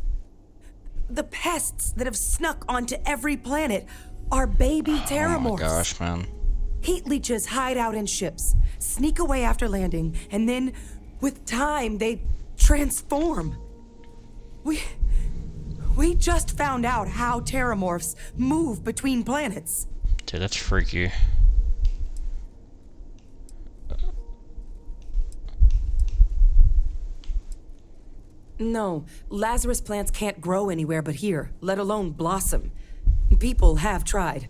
The pests that have snuck onto every planet are baby terramorphs. Oh my gosh, man. Heat leeches hide out in ships, sneak away after landing, and then, with time, they transform. We just found out how terramorphs move between planets. Dude, that's freaky. No, Lazarus plants can't grow anywhere but here, let alone blossom. People have tried.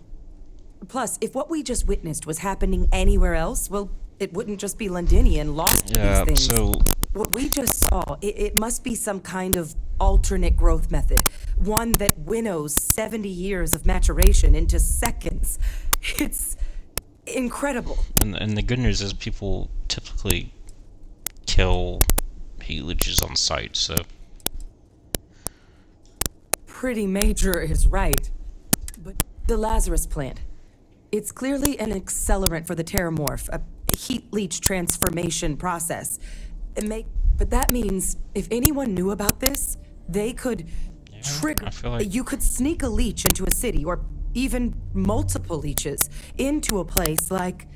Plus, if what we just witnessed was happening anywhere else, well, it wouldn't just be Londinian lost to these things. So... What we just saw, it must be some kind of alternate growth method. One that winnows 70 years of maturation into seconds. It's incredible. And the good news is people typically kill heat leeches on site, so... Pretty major is right. But the Lazarus plant, it's clearly an accelerant for the terramorph, a heat leech transformation process. But that means if anyone knew about this, they could trigger. You could sneak a leech into a city, or even multiple leeches, into a place like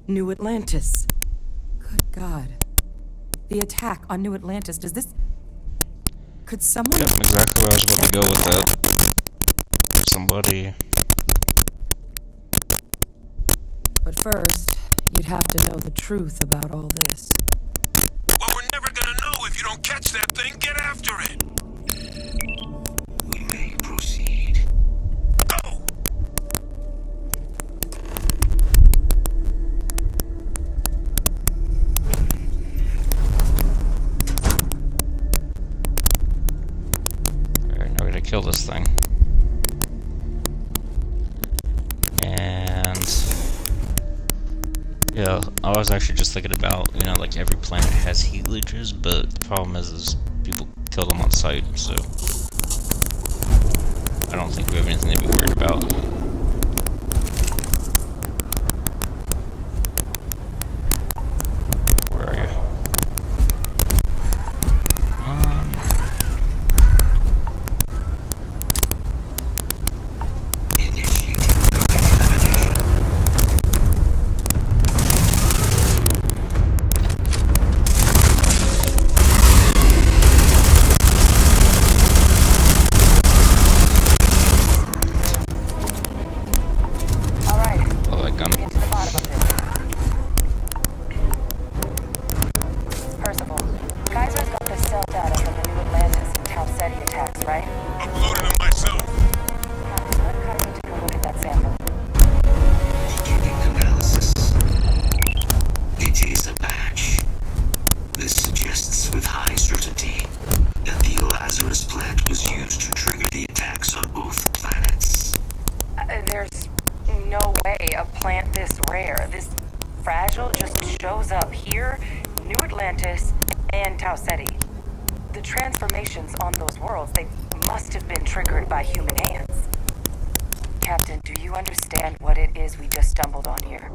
New Atlantis. Good God. The attack on New Atlantis, does this... Could someone... Yep, exactly where I was about to go with that. Somebody... But first, you'd have to know the truth about all this. Well, we're never gonna know if you don't catch that thing. Get after it. We may proceed. Go! Alright, now we gotta kill this thing. Yeah, I was actually just thinking about, you know, like every planet has heat leeches, but the problem is people kill them on sight, so I don't think we have anything to be worried about. Where are you? shows up here, New Atlantis, and Tau Ceti. The transformations on those worlds, they must have been triggered by human hands. Captain, do you understand what it is we just stumbled on here?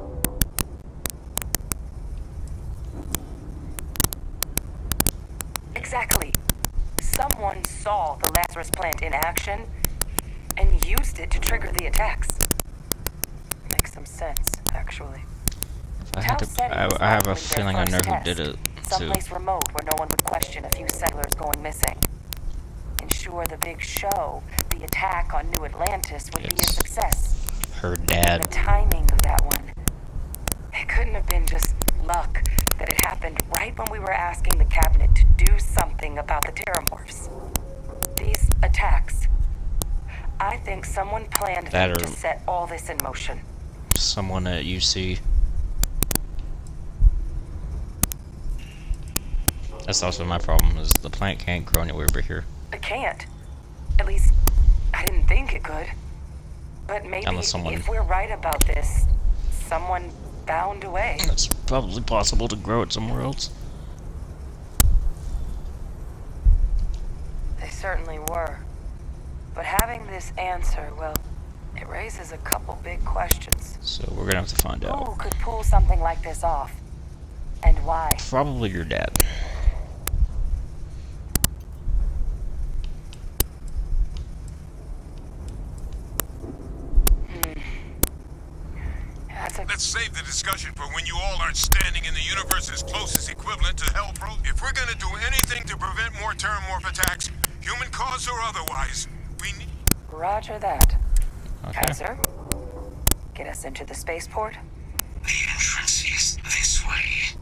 Exactly. Someone saw the Lazarus plant in action and used it to trigger the attacks. Makes some sense, actually. I have a feeling I know who did it, too. Someplace remote where no one would question a few settlers going missing. Ensure the big show, the attack on New Atlantis, would be a success. Her dad. The timing of that one. It couldn't have been just luck that it happened right when we were asking the cabinet to do something about the Terramorphs. These attacks. I think someone planned them to set all this in motion. Someone at UC. That's also my problem, is the plant can't grow anywhere over here. It can't. At least, I didn't think it could. But maybe if we're right about this, someone found a way. It's probably possible to grow it somewhere else. They certainly were. But having this answer, well, it raises a couple big questions. So we're gonna have to find out. Who could pull something like this off? And why? Probably your dad. Let's save the discussion for when you all aren't standing in the universe's closest equivalent to Hellbro. If we're gonna do anything to prevent more Terramorph attacks, human cause or otherwise, we need... Roger that. Okay. Kaiser, get us into the spaceport. The entrance is this way.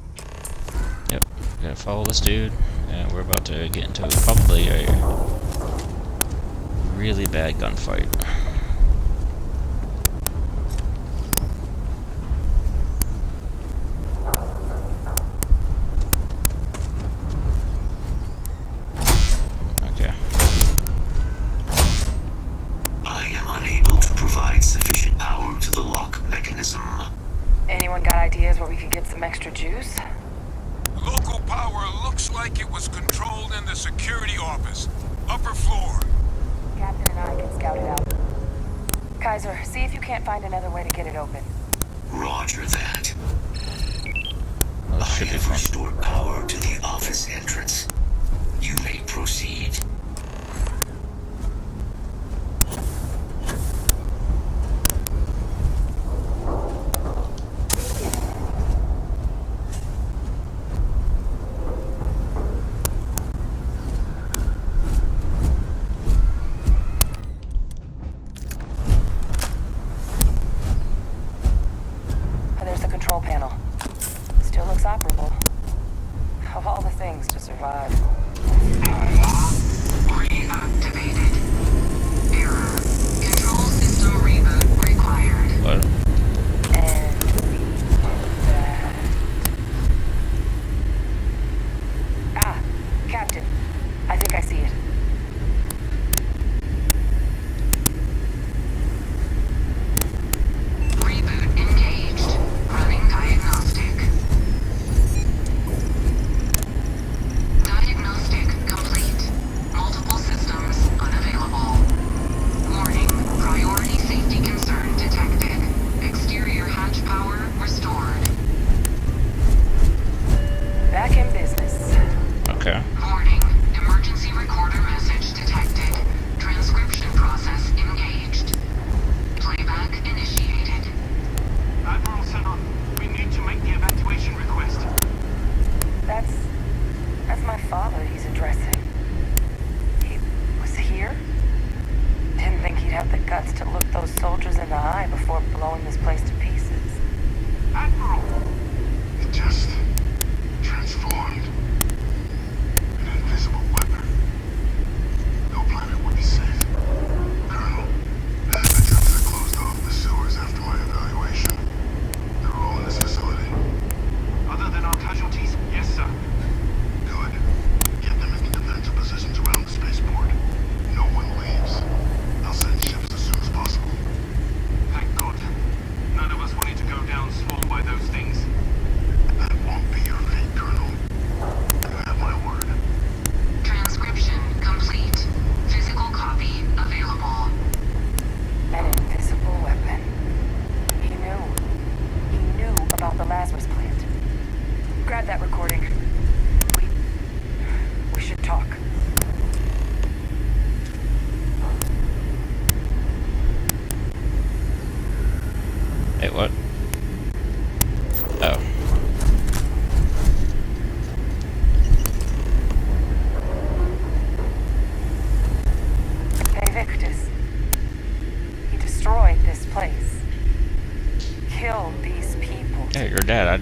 Yep, we're gonna follow this dude, and we're about to get into probably a really bad gunfight. Anyone got ideas where we could get some extra juice? Local power looks like it was controlled in the security office. Upper floor. Captain and I can scout it out. Kaiser, see if you can't find another way to get it open. Roger that. Oh, I have restored power to the office entrance. You may proceed. There's the control panel. Still looks operable. Of all the things to survive. Reactivated. Error. Control system reboot required. What? And that. Ah, Captain. I think I see it. Reboot engaged. Running diagnostic. Diagnostic complete. Multiple systems unavailable. Warning. Priority safety concern detected. Exterior hatch power restored. Back in business. Okay. Warning. Emergency recorder message detected. Transcription process engaged. Playback initiated. Admiral Senon, we need to make the evacuation request. That's my father he's addressing. He was here? Didn't think he'd have the guts to look those soldiers in the eye before blowing this place to pieces. Admiral! It just transformed. An invisible weapon. No planet would be safe. Colonel, the troops are closed off the sewers after my evaluation. They're all in this facility. Other than our casualties, yes, sir. Good. Get them into defensive positions around the spaceport. No one leaves. I'll send ships as soon as possible. Thank God. None of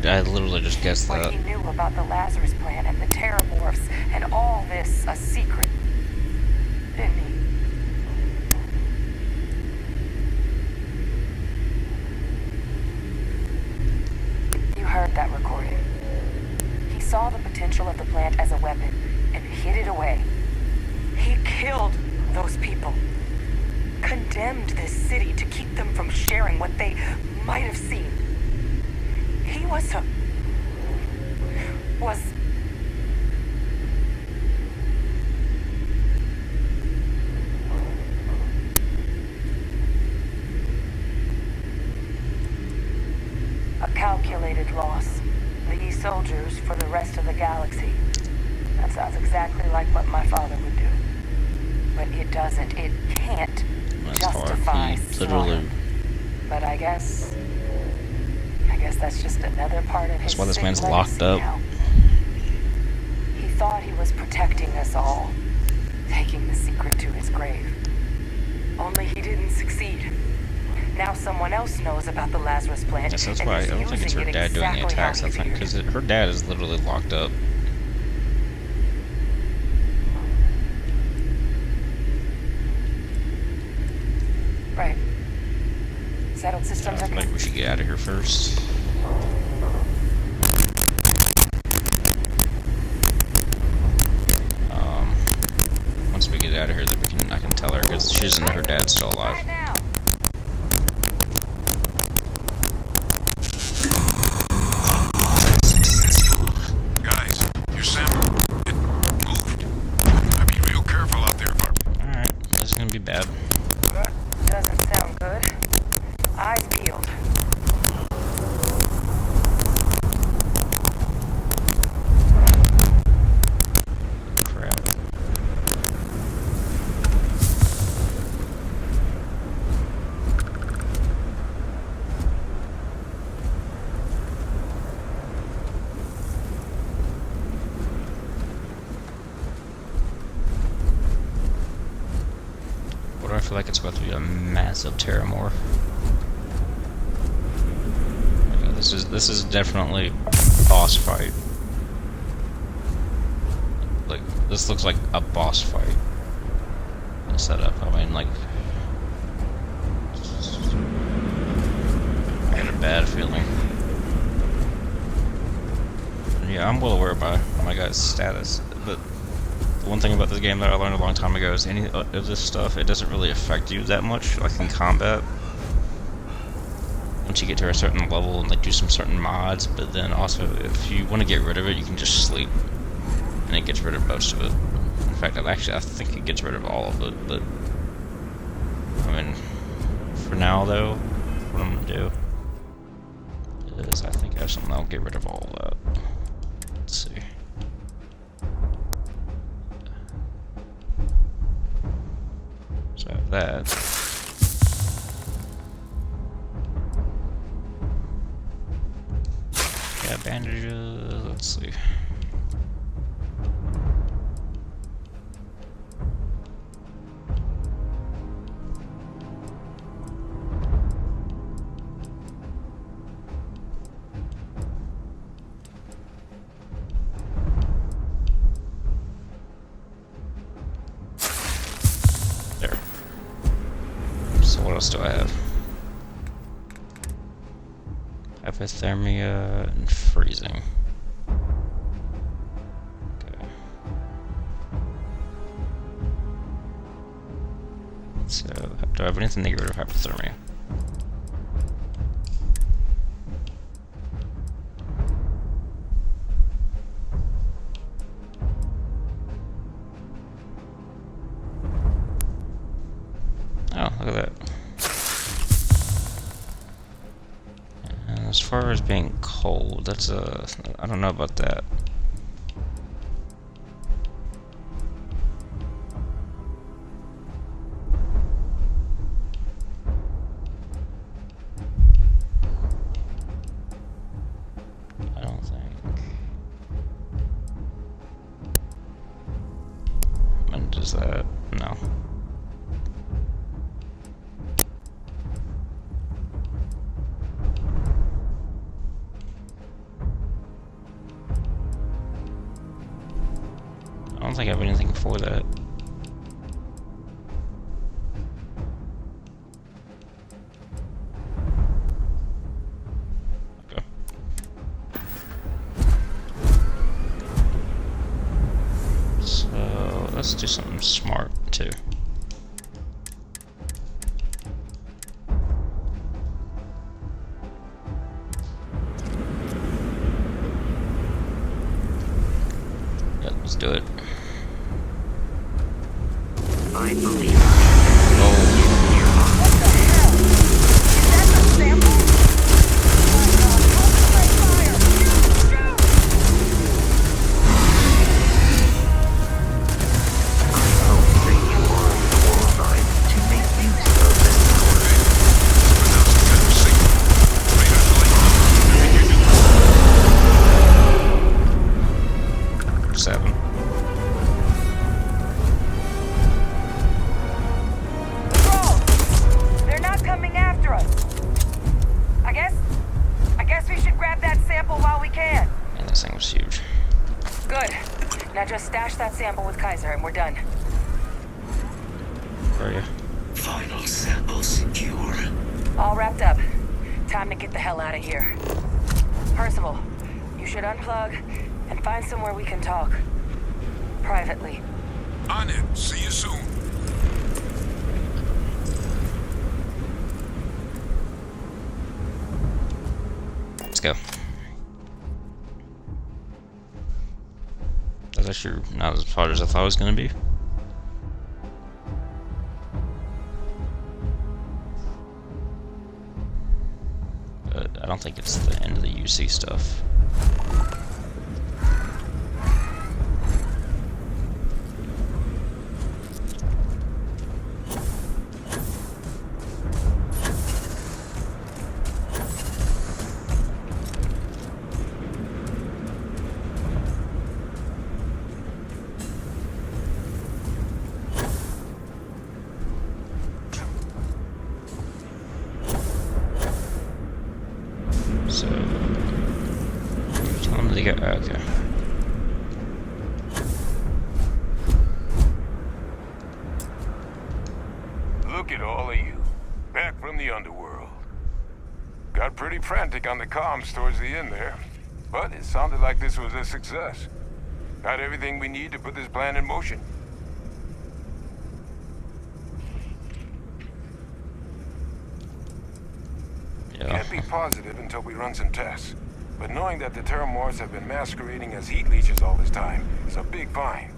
I literally just guessed What that. he knew about the Lazarus plant and the Terramorphs and all this a secret, didn't he? You heard that recording. He saw the potential of the plant as a weapon and hid it away. He killed those people. Condemned this city to keep them from sharing what they might have seen. He was a calculated loss. These soldiers for the rest of the galaxy. That sounds exactly like what my father would do. But it doesn't. It can't justify slaughter. But I guess that's just another part of his That's why this sick man's legacy locked up. now. He thought he was protecting us all, taking the secret to his grave. Only he didn't succeed. Now someone else knows about the Lazarus plant. Yes, that's and why I is don't think it's her using it dad doing the exactly how attacks. I he think feared. because her dad is literally locked up. Right. Settled systems I are feel like good. we should get out of here first. Once we get out of here, then I can tell her because she doesn't know her dad's still alive. Guys, your sample, it moved. I'd be real careful out there, Bart. Alright, this is gonna be bad. That doesn't sound good. Eyes peeled. Crap. What do I feel like it's about to be a massive Terramorph? Okay, this is definitely a boss fight. Like this looks like a boss fight setup. I mean, like I got a bad feeling. Yeah, I'm well aware of my guy's status, but the one thing about this game that I learned a long time ago is any of this stuff, it doesn't really affect you that much, like in combat. Once you get to a certain level and like do some certain mods, but then also if you want to get rid of it, you can just sleep, and it gets rid of most of it. In fact, I think it gets rid of all of it, but I mean, for now though, what I'm gonna do is I think I have something that'll get rid of all of that. Let's see. So I have that. Yeah, bandages. Let's see. There. So what else do I have? Hypothermia and freezing. Okay. So, do I have anything to get rid of hypothermia? Oh, look at that. And as far as being cold, that's I don't know about that. I don't think. And does that? No. don't think I have anything for that. Okay. So let's do something smart too. Let's do it. I believe. Sample with Kaiser and we're done. Where are you? Final sample secure. All wrapped up. Time to get the hell out of here. Percival, you should unplug and find somewhere we can talk. Privately. On it. See you soon. Let's go. That's actually not as hard as I thought it was going to be. But I don't think it's the end of the UC stuff. So, tell them to go. Okay. Look at all of you, back from the underworld. Got pretty frantic on the comms towards the end there, but it sounded like this was a success. Got everything we need to put this plan in motion. Can't be positive until we run some tests. But knowing that the Terramorphs have been masquerading as heat leeches all this time is a big find.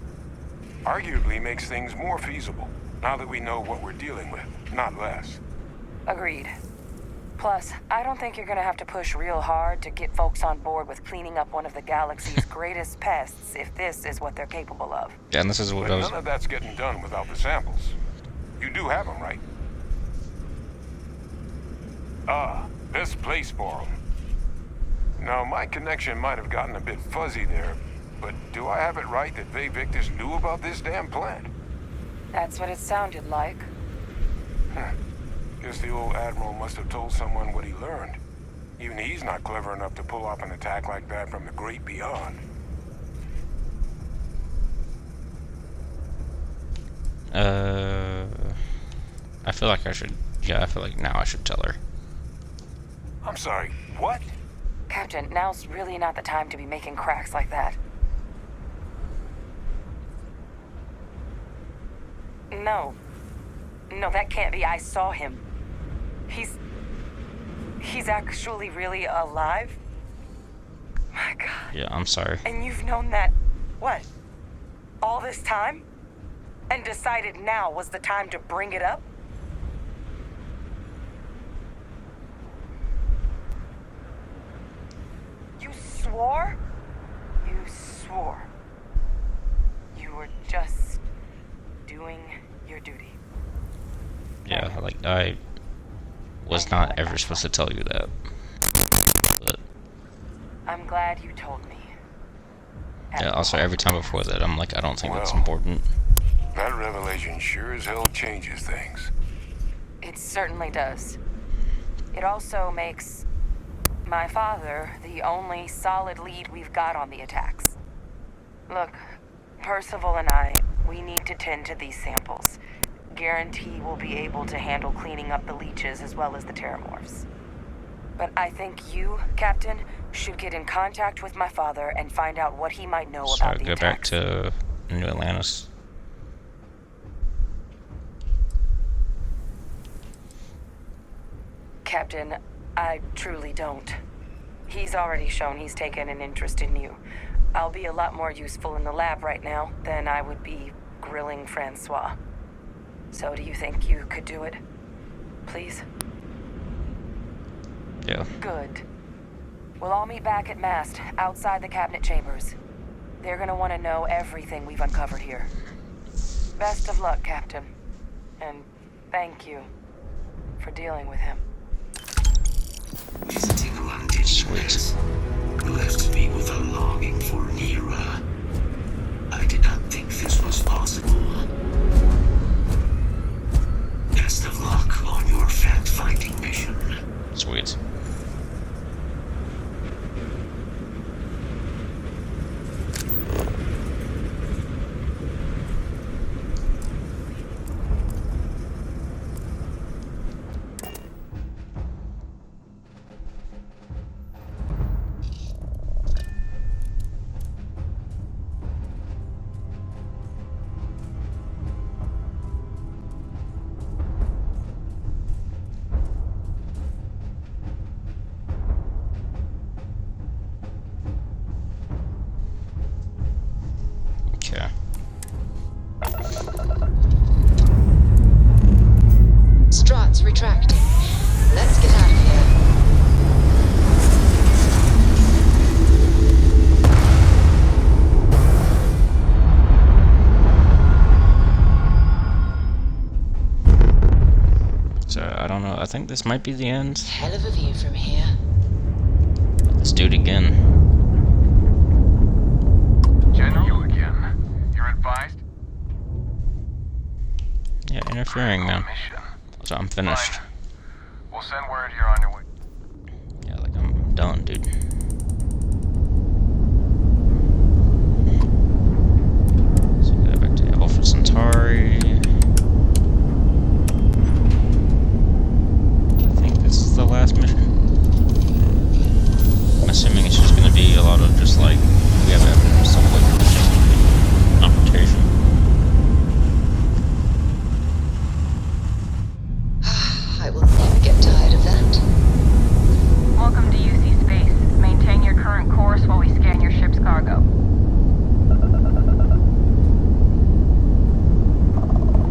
Arguably makes things more feasible, now that we know what we're dealing with, not less. Agreed. Plus, I don't think you're gonna have to push real hard to get folks on board with cleaning up one of the galaxy's greatest pests if this is what they're capable of. Yeah, and this is what But I was... none of that's getting done without the samples. You do have them, right? This place for them. Now, my connection might have gotten a bit fuzzy there, but do I have it right that Faye Victus knew about this damn plant? That's what it sounded like. Guess the old Admiral must have told someone what he learned. Even he's not clever enough to pull off an attack like that from the great beyond. I feel like I should... Yeah, I feel like now I should tell her. I'm sorry, what? Captain, now's really not the time to be making cracks like that. No. No, that can't be. I saw him. He's actually really alive? My God. Yeah, I'm sorry. And you've known that, what? All this time? And decided now was the time to bring it up? You swore? You swore. You were just doing your duty. Yeah, like, I was not ever supposed to tell you that. But... I'm glad you told me. Yeah, also every time before that, I'm like, I don't think that's important. That revelation sure as hell changes things. It certainly does. It also makes my father the only solid lead we've got on the attacks. Look, Percival and I, we need to tend to these samples. Guarantee we'll be able to handle cleaning up the leeches as well as the terramorphs. But I think you, Captain, should get in contact with my father and find out what he might know So about the go back attacks. to New Atlantis. Captain, I truly don't. He's already shown he's taken an interest in you. I'll be a lot more useful in the lab right now than I would be grilling Francois. So do you think you could do it? Please? Yeah. Good. We'll all meet back at Mast, outside the cabinet chambers. They're gonna want to know everything we've uncovered here. Best of luck, Captain. And thank you for dealing with him. Visiting London left me with a longing for Nira. I did not think this was possible. Best of luck on your fact-finding mission. Sweet. Okay. Struts retracting. Let's get out of here. So I don't know. I think this might be the end. Hell of a view from here. Let's do it again. General, you again. You're advised? Yeah, interfering, man. So I'm finished. Fine. We'll send word you're on your way. Yeah, like I'm done, dude. So go back to Alpha Centauri. I think this is the last mission. I'm assuming it's just gonna be a lot of just like we have evidence of like confrontation. I will never get tired of that. Welcome to UC Space. Maintain your current course while we scan your ship's cargo.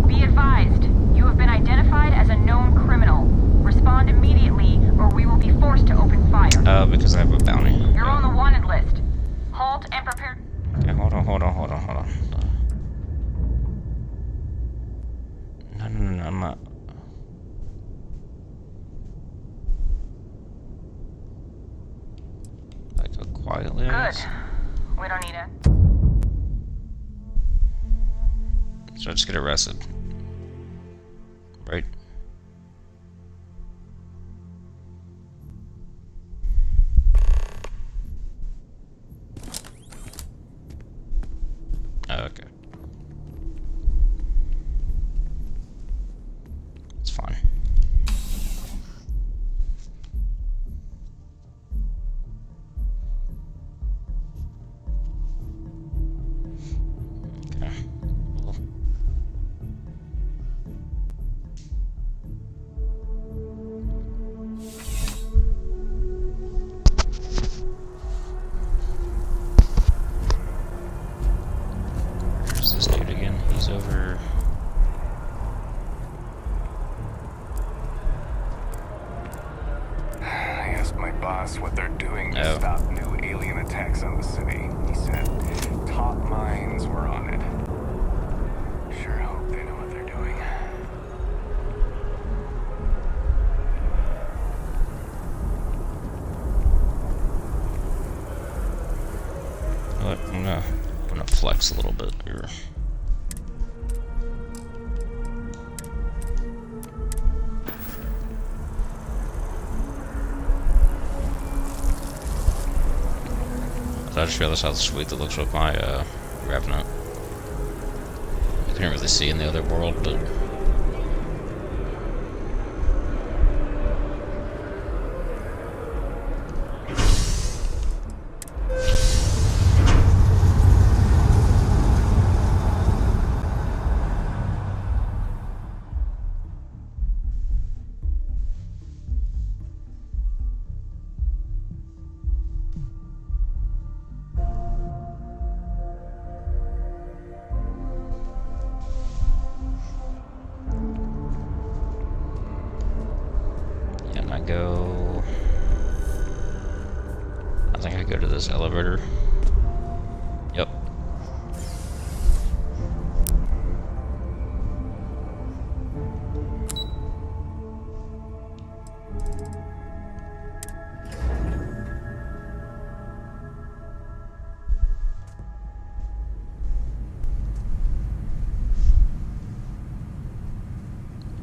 Be advised, you have been identified as a known criminal. Respond immediately, or we will be forced to open fire. Because I have a bounty. You're on the wanted list. Halt and prepare. Okay, hold on. No, I'm not. I go quietly, I Good. guess. We don't need it. So I just get arrested. Right? Okay. It's fine. Okay. Well. Where's this dude again? He's over. I asked my boss what they're doing to Oh. stop new alien attacks on the city. He said top minds were on it. Sure hope they know what they're doing. What? I'm gonna flex a little bit here. I just realized how sweet that looks with my Revenant. couldn't really see in the other world, but... I go to this elevator. Yep.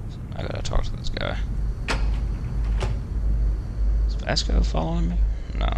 So I gotta talk to this guy. Is Vasco following me? No.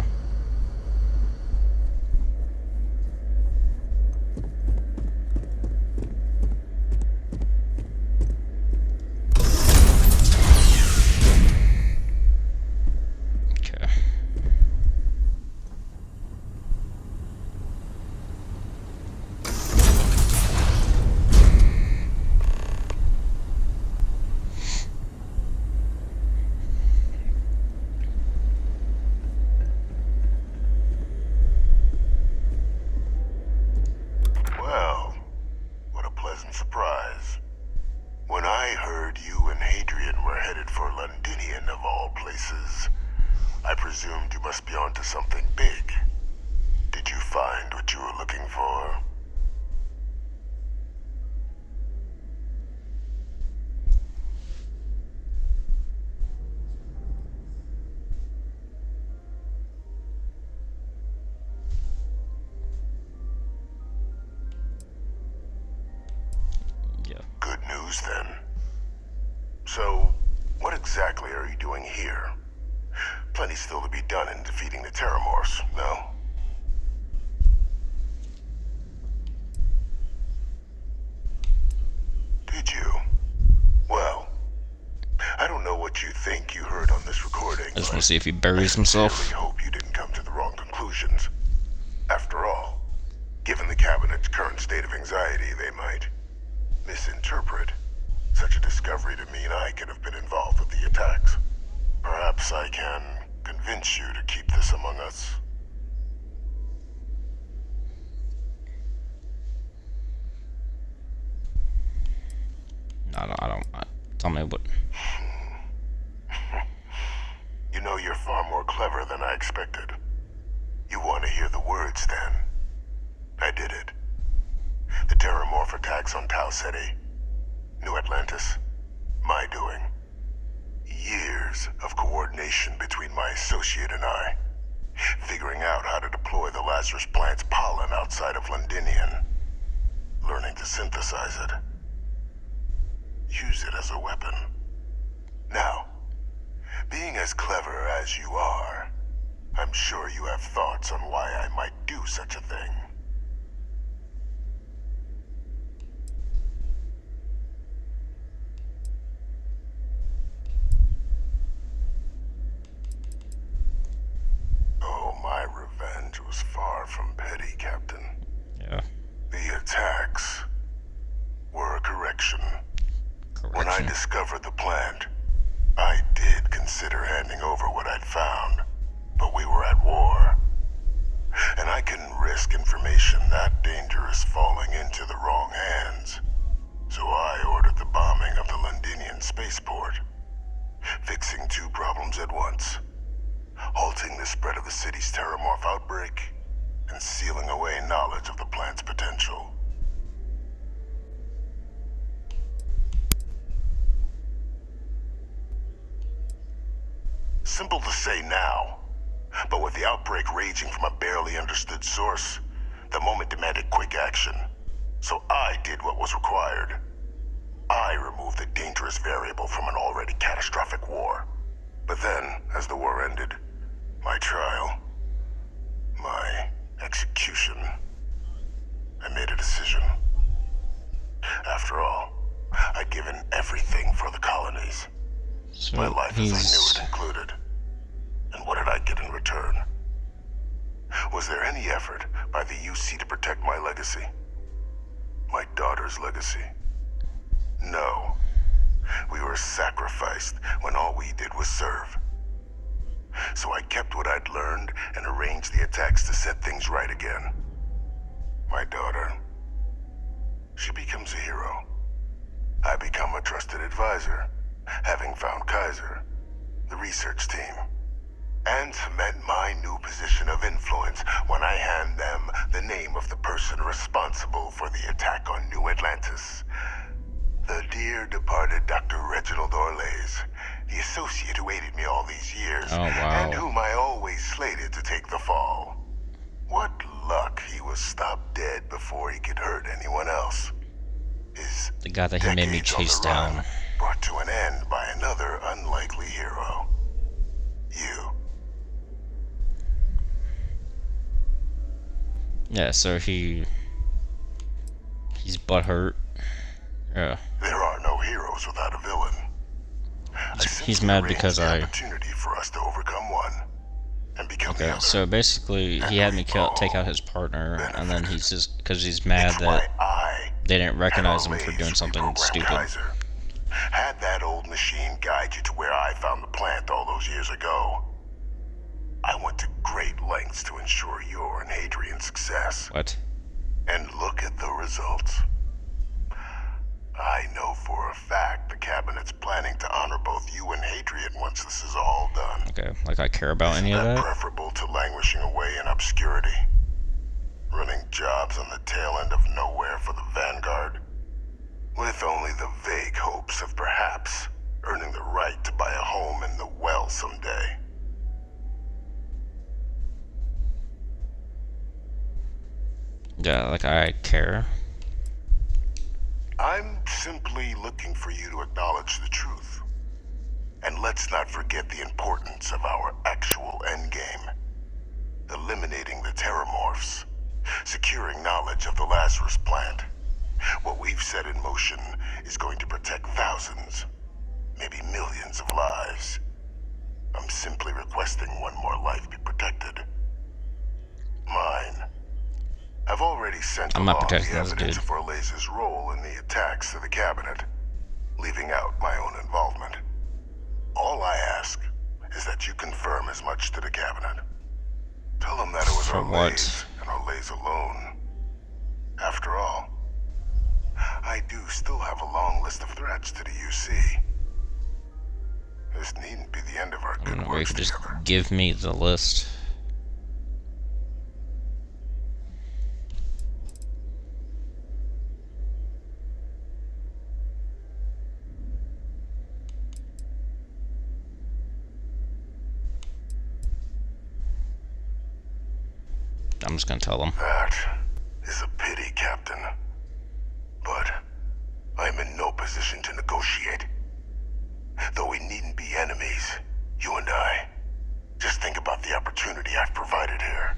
Then. So, what exactly are you doing here? Plenty still to be done in defeating the Terramorphs, no? Did you? Well, I don't know what you think you heard on this recording. I just want to see if he buries himself. I hope you didn't come to the wrong conclusions. After all, given the Cabinet's current state of anxiety, they might misinterpret such a discovery to mean I could have been involved with the attacks. Perhaps I can convince you to keep this among us. I don't. Tell me what. You know, you're far more clever than I expected. You want to hear the words, then? I did it. The Terramorph attacks on Tau Ceti. New Atlantis. My doing. Years of coordination between my associate and I. Figuring out how to deploy the Lazarus plant's pollen outside of Londinian. Learning to synthesize it. Use it as a weapon. Now, being as clever as you are, I'm sure you have thoughts on why I might do such a thing. Was far from petty, Captain. Yeah. The attacks were a correction. When I discovered the plant, I did consider handing over what I'd found, but we were at war. And I couldn't risk information that dangerous falling into the wrong hands. So I ordered the bombing of the Londinian spaceport, fixing two problems at once. Halting the spread of the city's Terramorph outbreak, and sealing away knowledge of the plant's potential. Simple to say now, but with the outbreak raging from a barely understood source, the moment demanded quick action. So I did what was required. I removed the dangerous variable from an already catastrophic war. But then, as the war ended, my trial, my execution, I made a decision. After all, I'd given everything for the colonies. So My life as I knew it included. And what did I get in return? Was there any effort by the UC to protect my legacy? My daughter's legacy? No. We were sacrificed when all we did was serve. So I kept what I'd learned and arranged the attacks to set things right again. My daughter, she becomes a hero. I become a trusted advisor, having found Kaiser, the research team, and cement my new position of influence when I hand them the name of the person responsible for the attack on New Atlantis. The dear departed Dr. Reginald Orlays, the associate who aided me all these years, and whom I always slated to take the fall. What luck he was stopped dead before he could hurt anyone else. His the guy that he made me chase down. Brought to an end by another unlikely hero. You. Yeah, so he's butthurt. Yeah. There are no heroes without a villain. He's mad because I. Opportunity for us to overcome one and become okay, the other. so basically he had me take out his partner, and then he's just because he's mad that they didn't recognize him for doing something stupid. Kaiser. Had that old machine guide you to where I found the plant all those years ago. I went to great lengths to ensure your and Hadrian's success. What? And look at the results. I know for a fact the cabinet's planning to honor both you and Hadrian once this is all done. Okay, like I care about any of that? Preferable to languishing away in obscurity. Running jobs on the tail end of nowhere for the Vanguard. With only the vague hopes of perhaps earning the right to buy a home in the well someday. Yeah, like I care. I'm simply looking for you to acknowledge the truth. And let's not forget the importance of our actual endgame. Eliminating the Terramorphs. Securing knowledge of the Lazarus plant. What we've set in motion is going to protect thousands, maybe millions of lives. I'm simply requesting one more life be protected. Mine. I've already sent along the evidence of Orlays' role in the attacks to the cabinet, leaving out my own involvement. All I ask is that you confirm as much to the cabinet. Tell them that it was Orlays and Orlays alone. After all, I do still have a long list of threats to the UC. This needn't be the end of our good works just together. give me the list. I'm just gonna tell them. That is a pity, Captain. But I'm in no position to negotiate. Though we needn't be enemies, you and I. Just think about the opportunity I've provided here.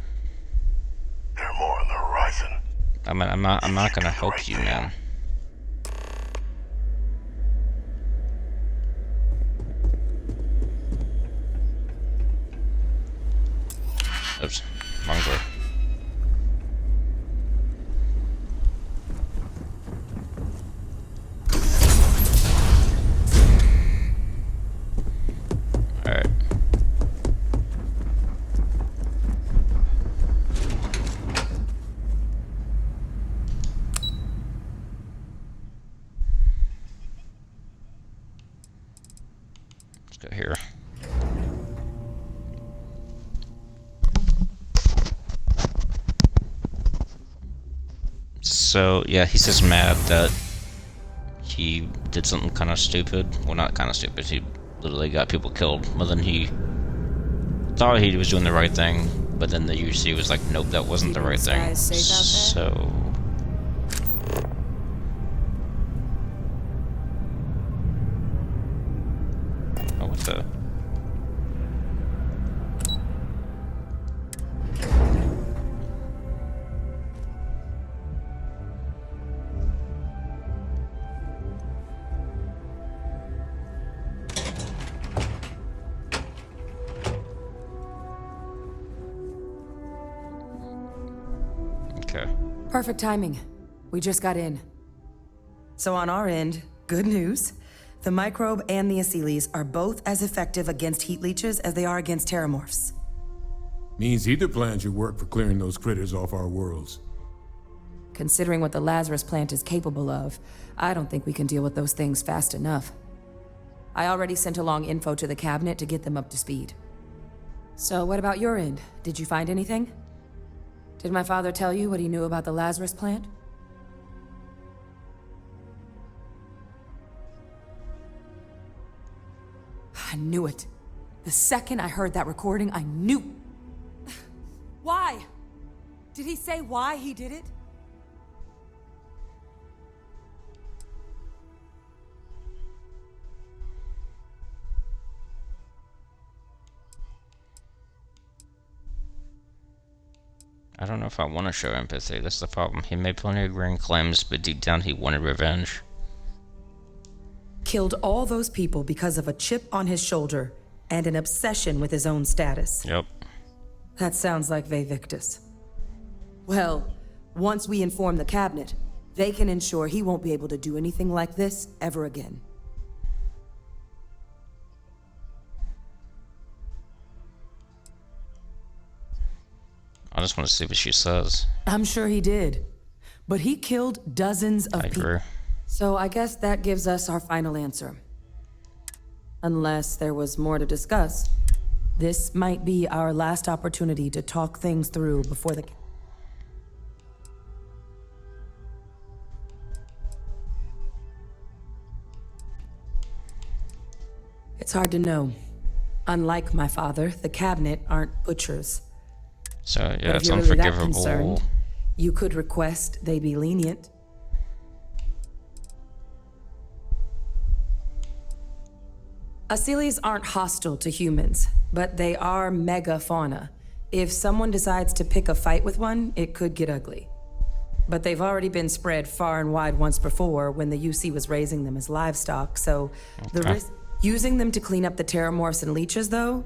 There are more on the horizon. I mean, I'm not gonna help you, man. Oops, wrong door. Alright. Let's go here. So, yeah, he's just mad that he did something kind of stupid. Well, not kind of stupid. He literally got people killed. But then he thought he was doing the right thing. But then the UC was like, nope, that wasn't the right thing. So... Oh, what the... Perfect timing. We just got in. So on our end, good news. The microbe and the Asylees are both as effective against heat leeches as they are against terramorphs. Means either plan should work for clearing those critters off our worlds. Considering what the Lazarus plant is capable of, I don't think we can deal with those things fast enough. I already sent along info to the cabinet to get them up to speed. So what about your end? Did you find anything? Did my father tell you what he knew about the Lazarus plant? I knew it. The second I heard that recording, I knew. Why? Did he say why he did it? I don't know if I want to show empathy. That's the problem. He made plenty of grand claims, but deep down he wanted revenge. Killed all those people because of a chip on his shoulder and an obsession with his own status. Yep. That sounds like Vivictus. Well, once we inform the cabinet, they can ensure he won't be able to do anything like this ever again. I just want to see what she says. I'm sure he did. But he killed dozens of people. agree. So I guess that gives us our final answer. Unless there was more to discuss. This might be our last opportunity to talk things through before the... It's hard to know. Unlike my father, the cabinet aren't butchers. So, But yeah, if it's you're really that unforgivable. concerned, you could request they be lenient. Asylees aren't hostile to humans, but they are megafauna. If someone decides to pick a fight with one, it could get ugly. But they've already been spread far and wide once before when the UC was raising them as livestock, so the risk... Using them to clean up the terramorphs and leeches, though,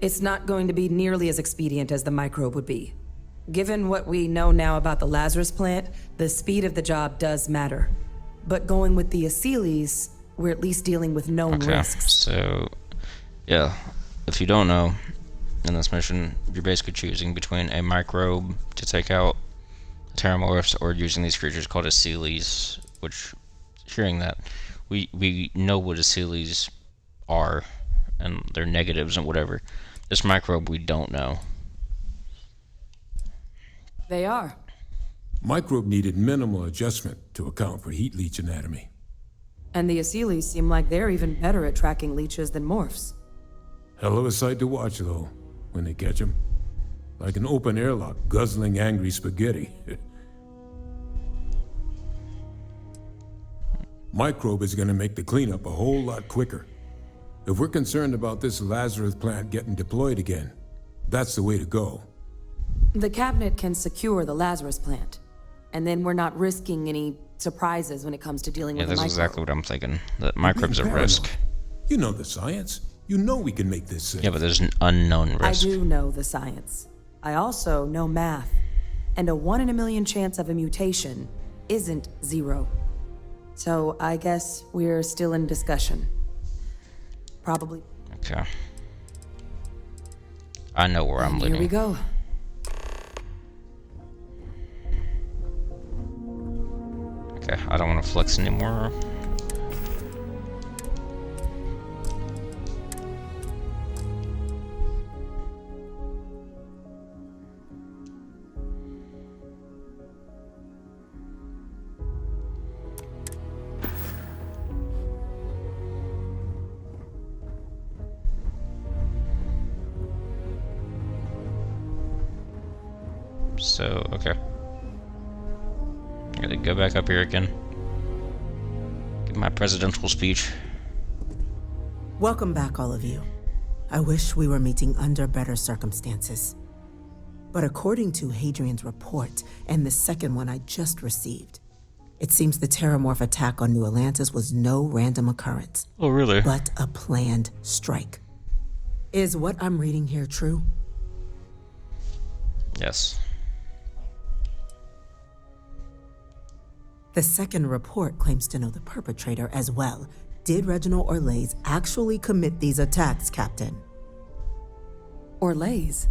it's not going to be nearly as expedient as the microbe would be. Given what we know now about the Lazarus plant, the speed of the job does matter. But going with the Asylees, we're at least dealing with known risks. So, yeah, if you don't know, in this mission, you're basically choosing between a microbe to take out terramorphs or using these creatures called Asylees, which, hearing that, we know what Asylees are, and their negatives and whatever. This microbe we don't know. They are. Microbe needed minimal adjustment to account for heat leech anatomy. And the Asylees seem like they're even better at tracking leeches than morphs. Hell of a sight to watch, though, when they catch them. Like an open airlock guzzling angry spaghetti. Microbe is gonna make the cleanup a whole lot quicker. If we're concerned about this Lazarus plant getting deployed again, that's the way to go. The cabinet can secure the Lazarus plant, and then we're not risking any surprises when it comes to dealing Yeah, with the that's microbe. exactly what I'm thinking. That microbe's a risk. You know the science. You know we can make this safe. Yeah, but there's an unknown I risk. do know the science. I also know math. And a 1 in a million chance of a mutation isn't 0. So I guess we're still in discussion. Probably. Okay. I know where I'm Here leaning. we go. Okay, I don't want to flex anymore. So, okay. I gotta go back up here again. Give my presidential speech. Welcome back, all of you. I wish we were meeting under better circumstances. But according to Hadrian's report, and the second one I just received, it seems the Terramorph attack on New Atlantis was no random occurrence. Oh, really? But a planned strike. Is what I'm reading here true? Yes. The second report claims to know the perpetrator as well. Did Reginald Orlays actually commit these attacks, Captain? Orlays?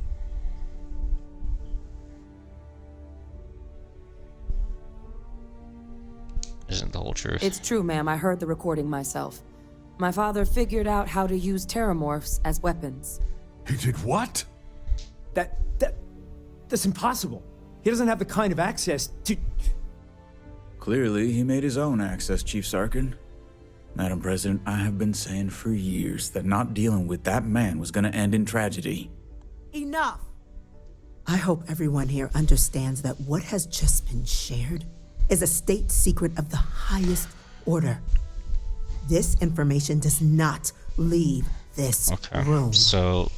Isn't the whole truth. It's true, ma'am. I heard the recording myself. My father figured out how to use terramorphs as weapons. He did what? That's impossible. He doesn't have the kind of access to... Clearly, he made his own access, Chief Sarkin. Madam President, I have been saying for years that not dealing with that man was gonna end in tragedy. Enough! I hope everyone here understands that what has just been shared is a state secret of the highest order. This information does not leave this room. So,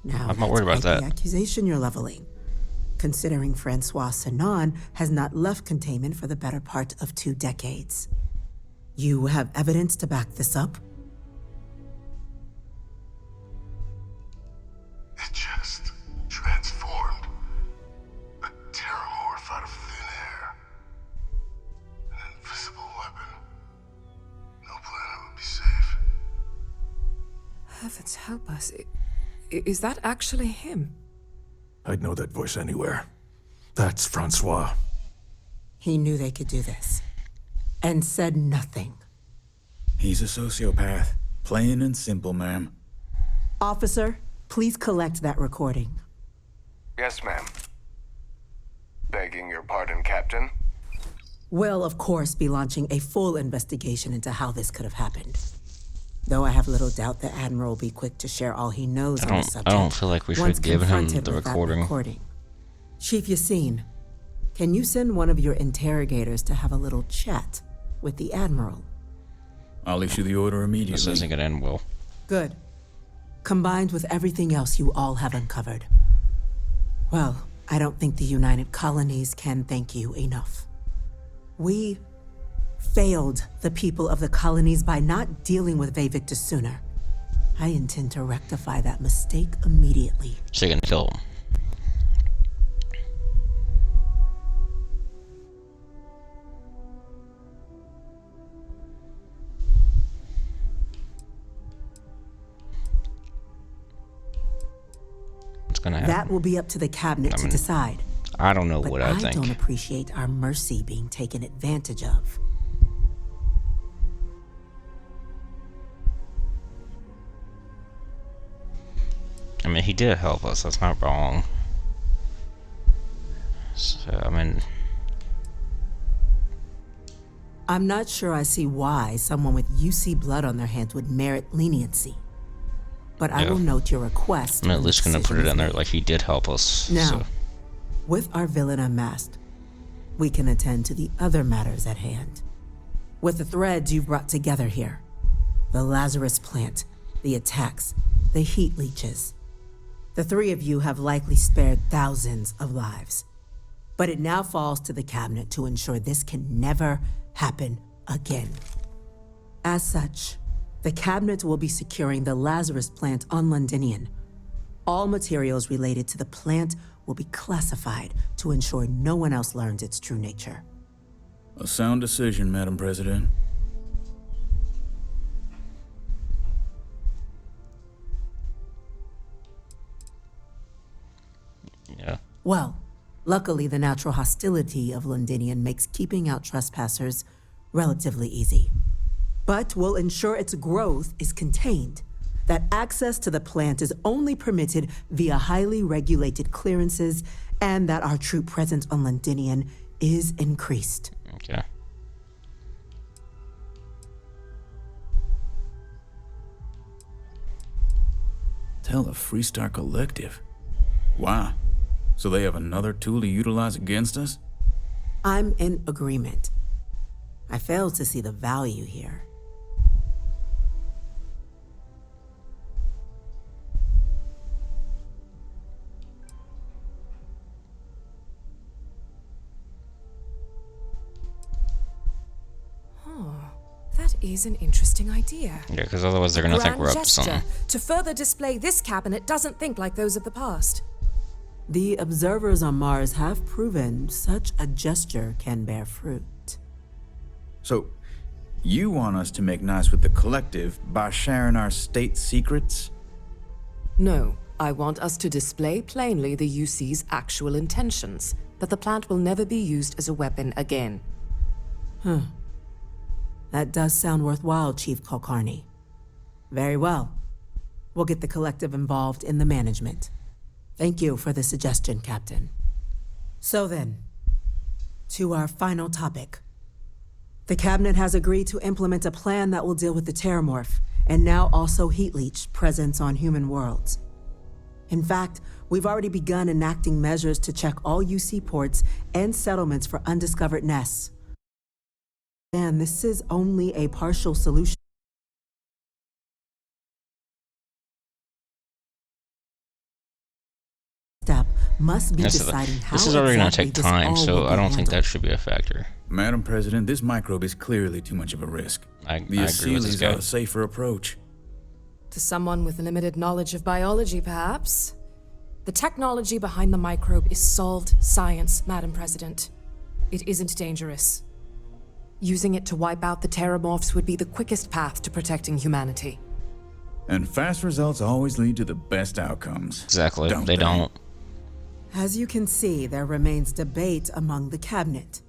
Now, I'm not worried about that's that. the accusation you're leveling, considering Francois Sanon has not left containment for the better part of 2 decades. You have evidence to back this up? It just transformed. A terramorph out of thin air. An invisible weapon. No planet would be safe. Heavens help us. Is that actually him? I'd know that voice anywhere. That's Francois. He knew they could do this, and said nothing. He's a sociopath. Plain and simple, ma'am. Officer, please collect that recording. Yes, ma'am. Begging your pardon, Captain. We'll, of course, be launching a full investigation into how this could have happened. Though I have little doubt the Admiral will be quick to share all he knows on the subject. I don't feel like we should give him the recording. Chief Yassine, can you send one of your interrogators to have a little chat with the Admiral? I'll issue the order immediately. This isn't gonna end well. Good. Combined with everything else you all have uncovered. Well, I don't think the United Colonies can thank you enough. We failed the people of the colonies by not dealing with Vevictus sooner. I intend to rectify that mistake immediately. So you're gonna kill him. What's gonna happen? That will be up to the cabinet to decide. I don't know But what I I think. don't appreciate our mercy being taken advantage of. I mean, he did help us. That's not wrong. So, I mean, I'm not sure I see why someone with UC blood on their hands would merit leniency. But I Yeah. will note your request. I'm at when least the gonna put it decision in there is like he did help us. Now, So. with our villain unmasked, we can attend to the other matters at hand. With the threads you've brought together here, the Lazarus plant, the attacks, the heat leeches, the 3 of you have likely spared thousands of lives. But it now falls to the cabinet to ensure this can never happen again. As such, the cabinet will be securing the Lazarus plant on Londinian. All materials related to the plant will be classified to ensure no one else learns its true nature. A sound decision, Madam President. Yeah. Well, luckily the natural hostility of Londinian makes keeping out trespassers relatively easy. But we'll ensure its growth is contained, that access to the plant is only permitted via highly regulated clearances, and that our troop presence on Londinian is increased. Okay. Tell the Freestar Collective. Wow. So they have another tool to utilize against us? I'm in agreement. I fail to see the value here. That is an interesting idea. Yeah, because otherwise they're gonna think we're up to gesture something. to further display this cabinet doesn't think like those of the past. The observers on Mars have proven such a gesture can bear fruit. So, you want us to make nice with the collective by sharing our state secrets? No, I want us to display plainly the UC's actual intentions, that the plant will never be used as a weapon again. That does sound worthwhile, Chief Kulkarni. Very well. We'll get the collective involved in the management. Thank you for the suggestion, Captain. So then, to our final topic. The Cabinet has agreed to implement a plan that will deal with the Terramorph, and now also Heat Leech presence on human worlds. In fact, we've already begun enacting measures to check all UC ports and settlements for undiscovered nests. And this is only a partial solution. Step must be deciding how this is already going to exactly take this time, all so will be I don't think handled. that should be a factor. Madam President, this microbe is clearly too much of a risk. I The agree with this Aseles guy. are a safer approach. To someone with limited knowledge of biology, perhaps. The technology behind the microbe is solved science, Madam President. It isn't dangerous. Using it to wipe out the Terramorphs would be the quickest path to protecting humanity. And fast results always lead to the best outcomes. Exactly. They don't. As you can see, there remains debate among the Cabinet.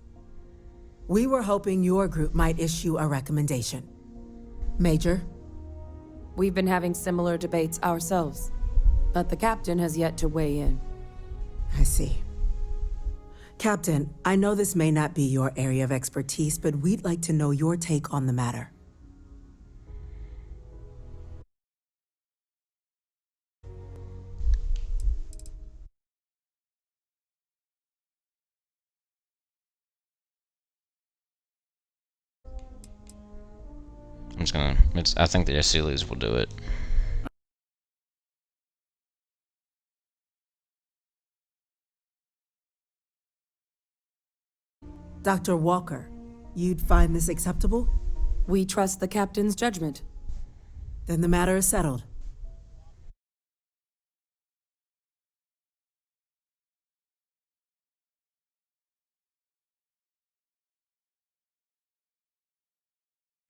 We were hoping your group might issue a recommendation. Major? We've been having similar debates ourselves, but the captain has yet to weigh in. I see. Captain, I know this may not be your area of expertise, but we'd like to know your take on the matter. I'm just gonna. I think the Aseles will do it. Dr. Walker, you'd find this acceptable? We trust the captain's judgment. Then the matter is settled.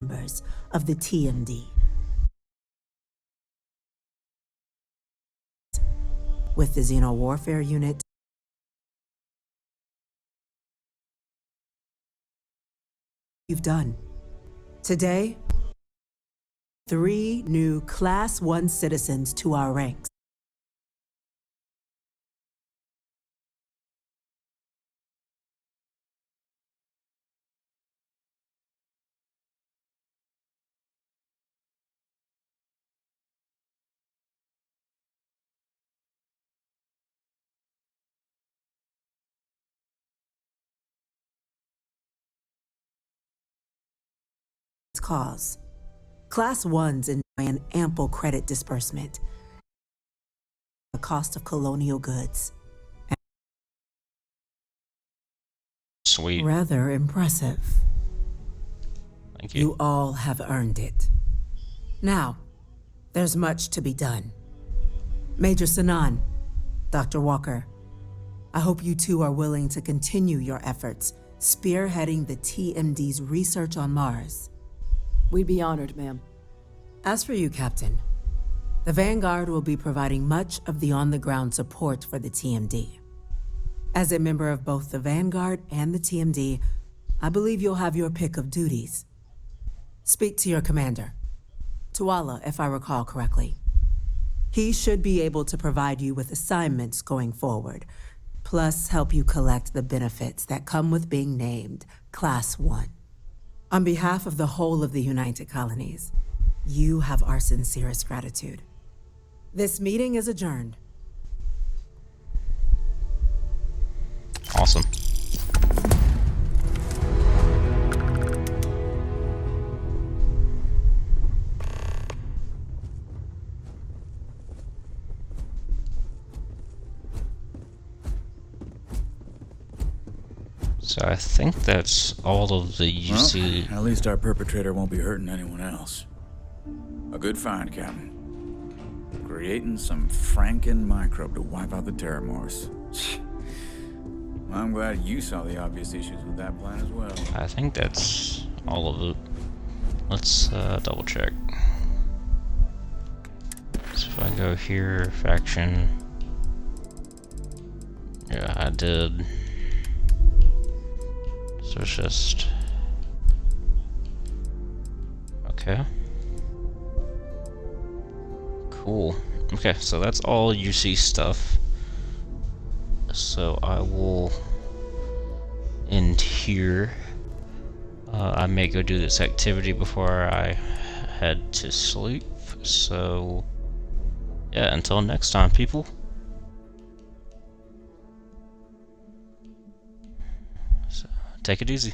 Members of the TMD. With the Xeno Warfare Unit, you've done. Today, 3 new Class 1 citizens to our ranks. Cause. Class 1s enjoy an ample credit disbursement. The cost of colonial goods. Sweet. Rather impressive. Thank you. You all have earned it. Now, there's much to be done. Major Sanan, Dr. Walker, I hope you two are willing to continue your efforts spearheading the TMD's research on Mars. We'd be honored, ma'am. As for you, Captain, the Vanguard will be providing much of the on-the-ground support for the TMD. As a member of both the Vanguard and the TMD, I believe you'll have your pick of duties. Speak to your commander, Tuala, if I recall correctly. He should be able to provide you with assignments going forward, plus help you collect the benefits that come with being named Class 1. On behalf of the whole of the United Colonies, you have our sincerest gratitude. This meeting is adjourned. Awesome. So I think that's all of the UC. Well, at least our perpetrator won't be hurting anyone else. A good find, Captain. Creating some Franken microbe to wipe out the Terramorphs. I'm glad you saw the obvious issues with that plan as well. I think that's all of it. Let's double check. So if I go here, faction. Yeah, I did. So it's just... Okay. Cool. Okay, so that's all UC stuff. So I will end here. I may go do this activity before I head to sleep. So, yeah, until next time, people. So, take it easy.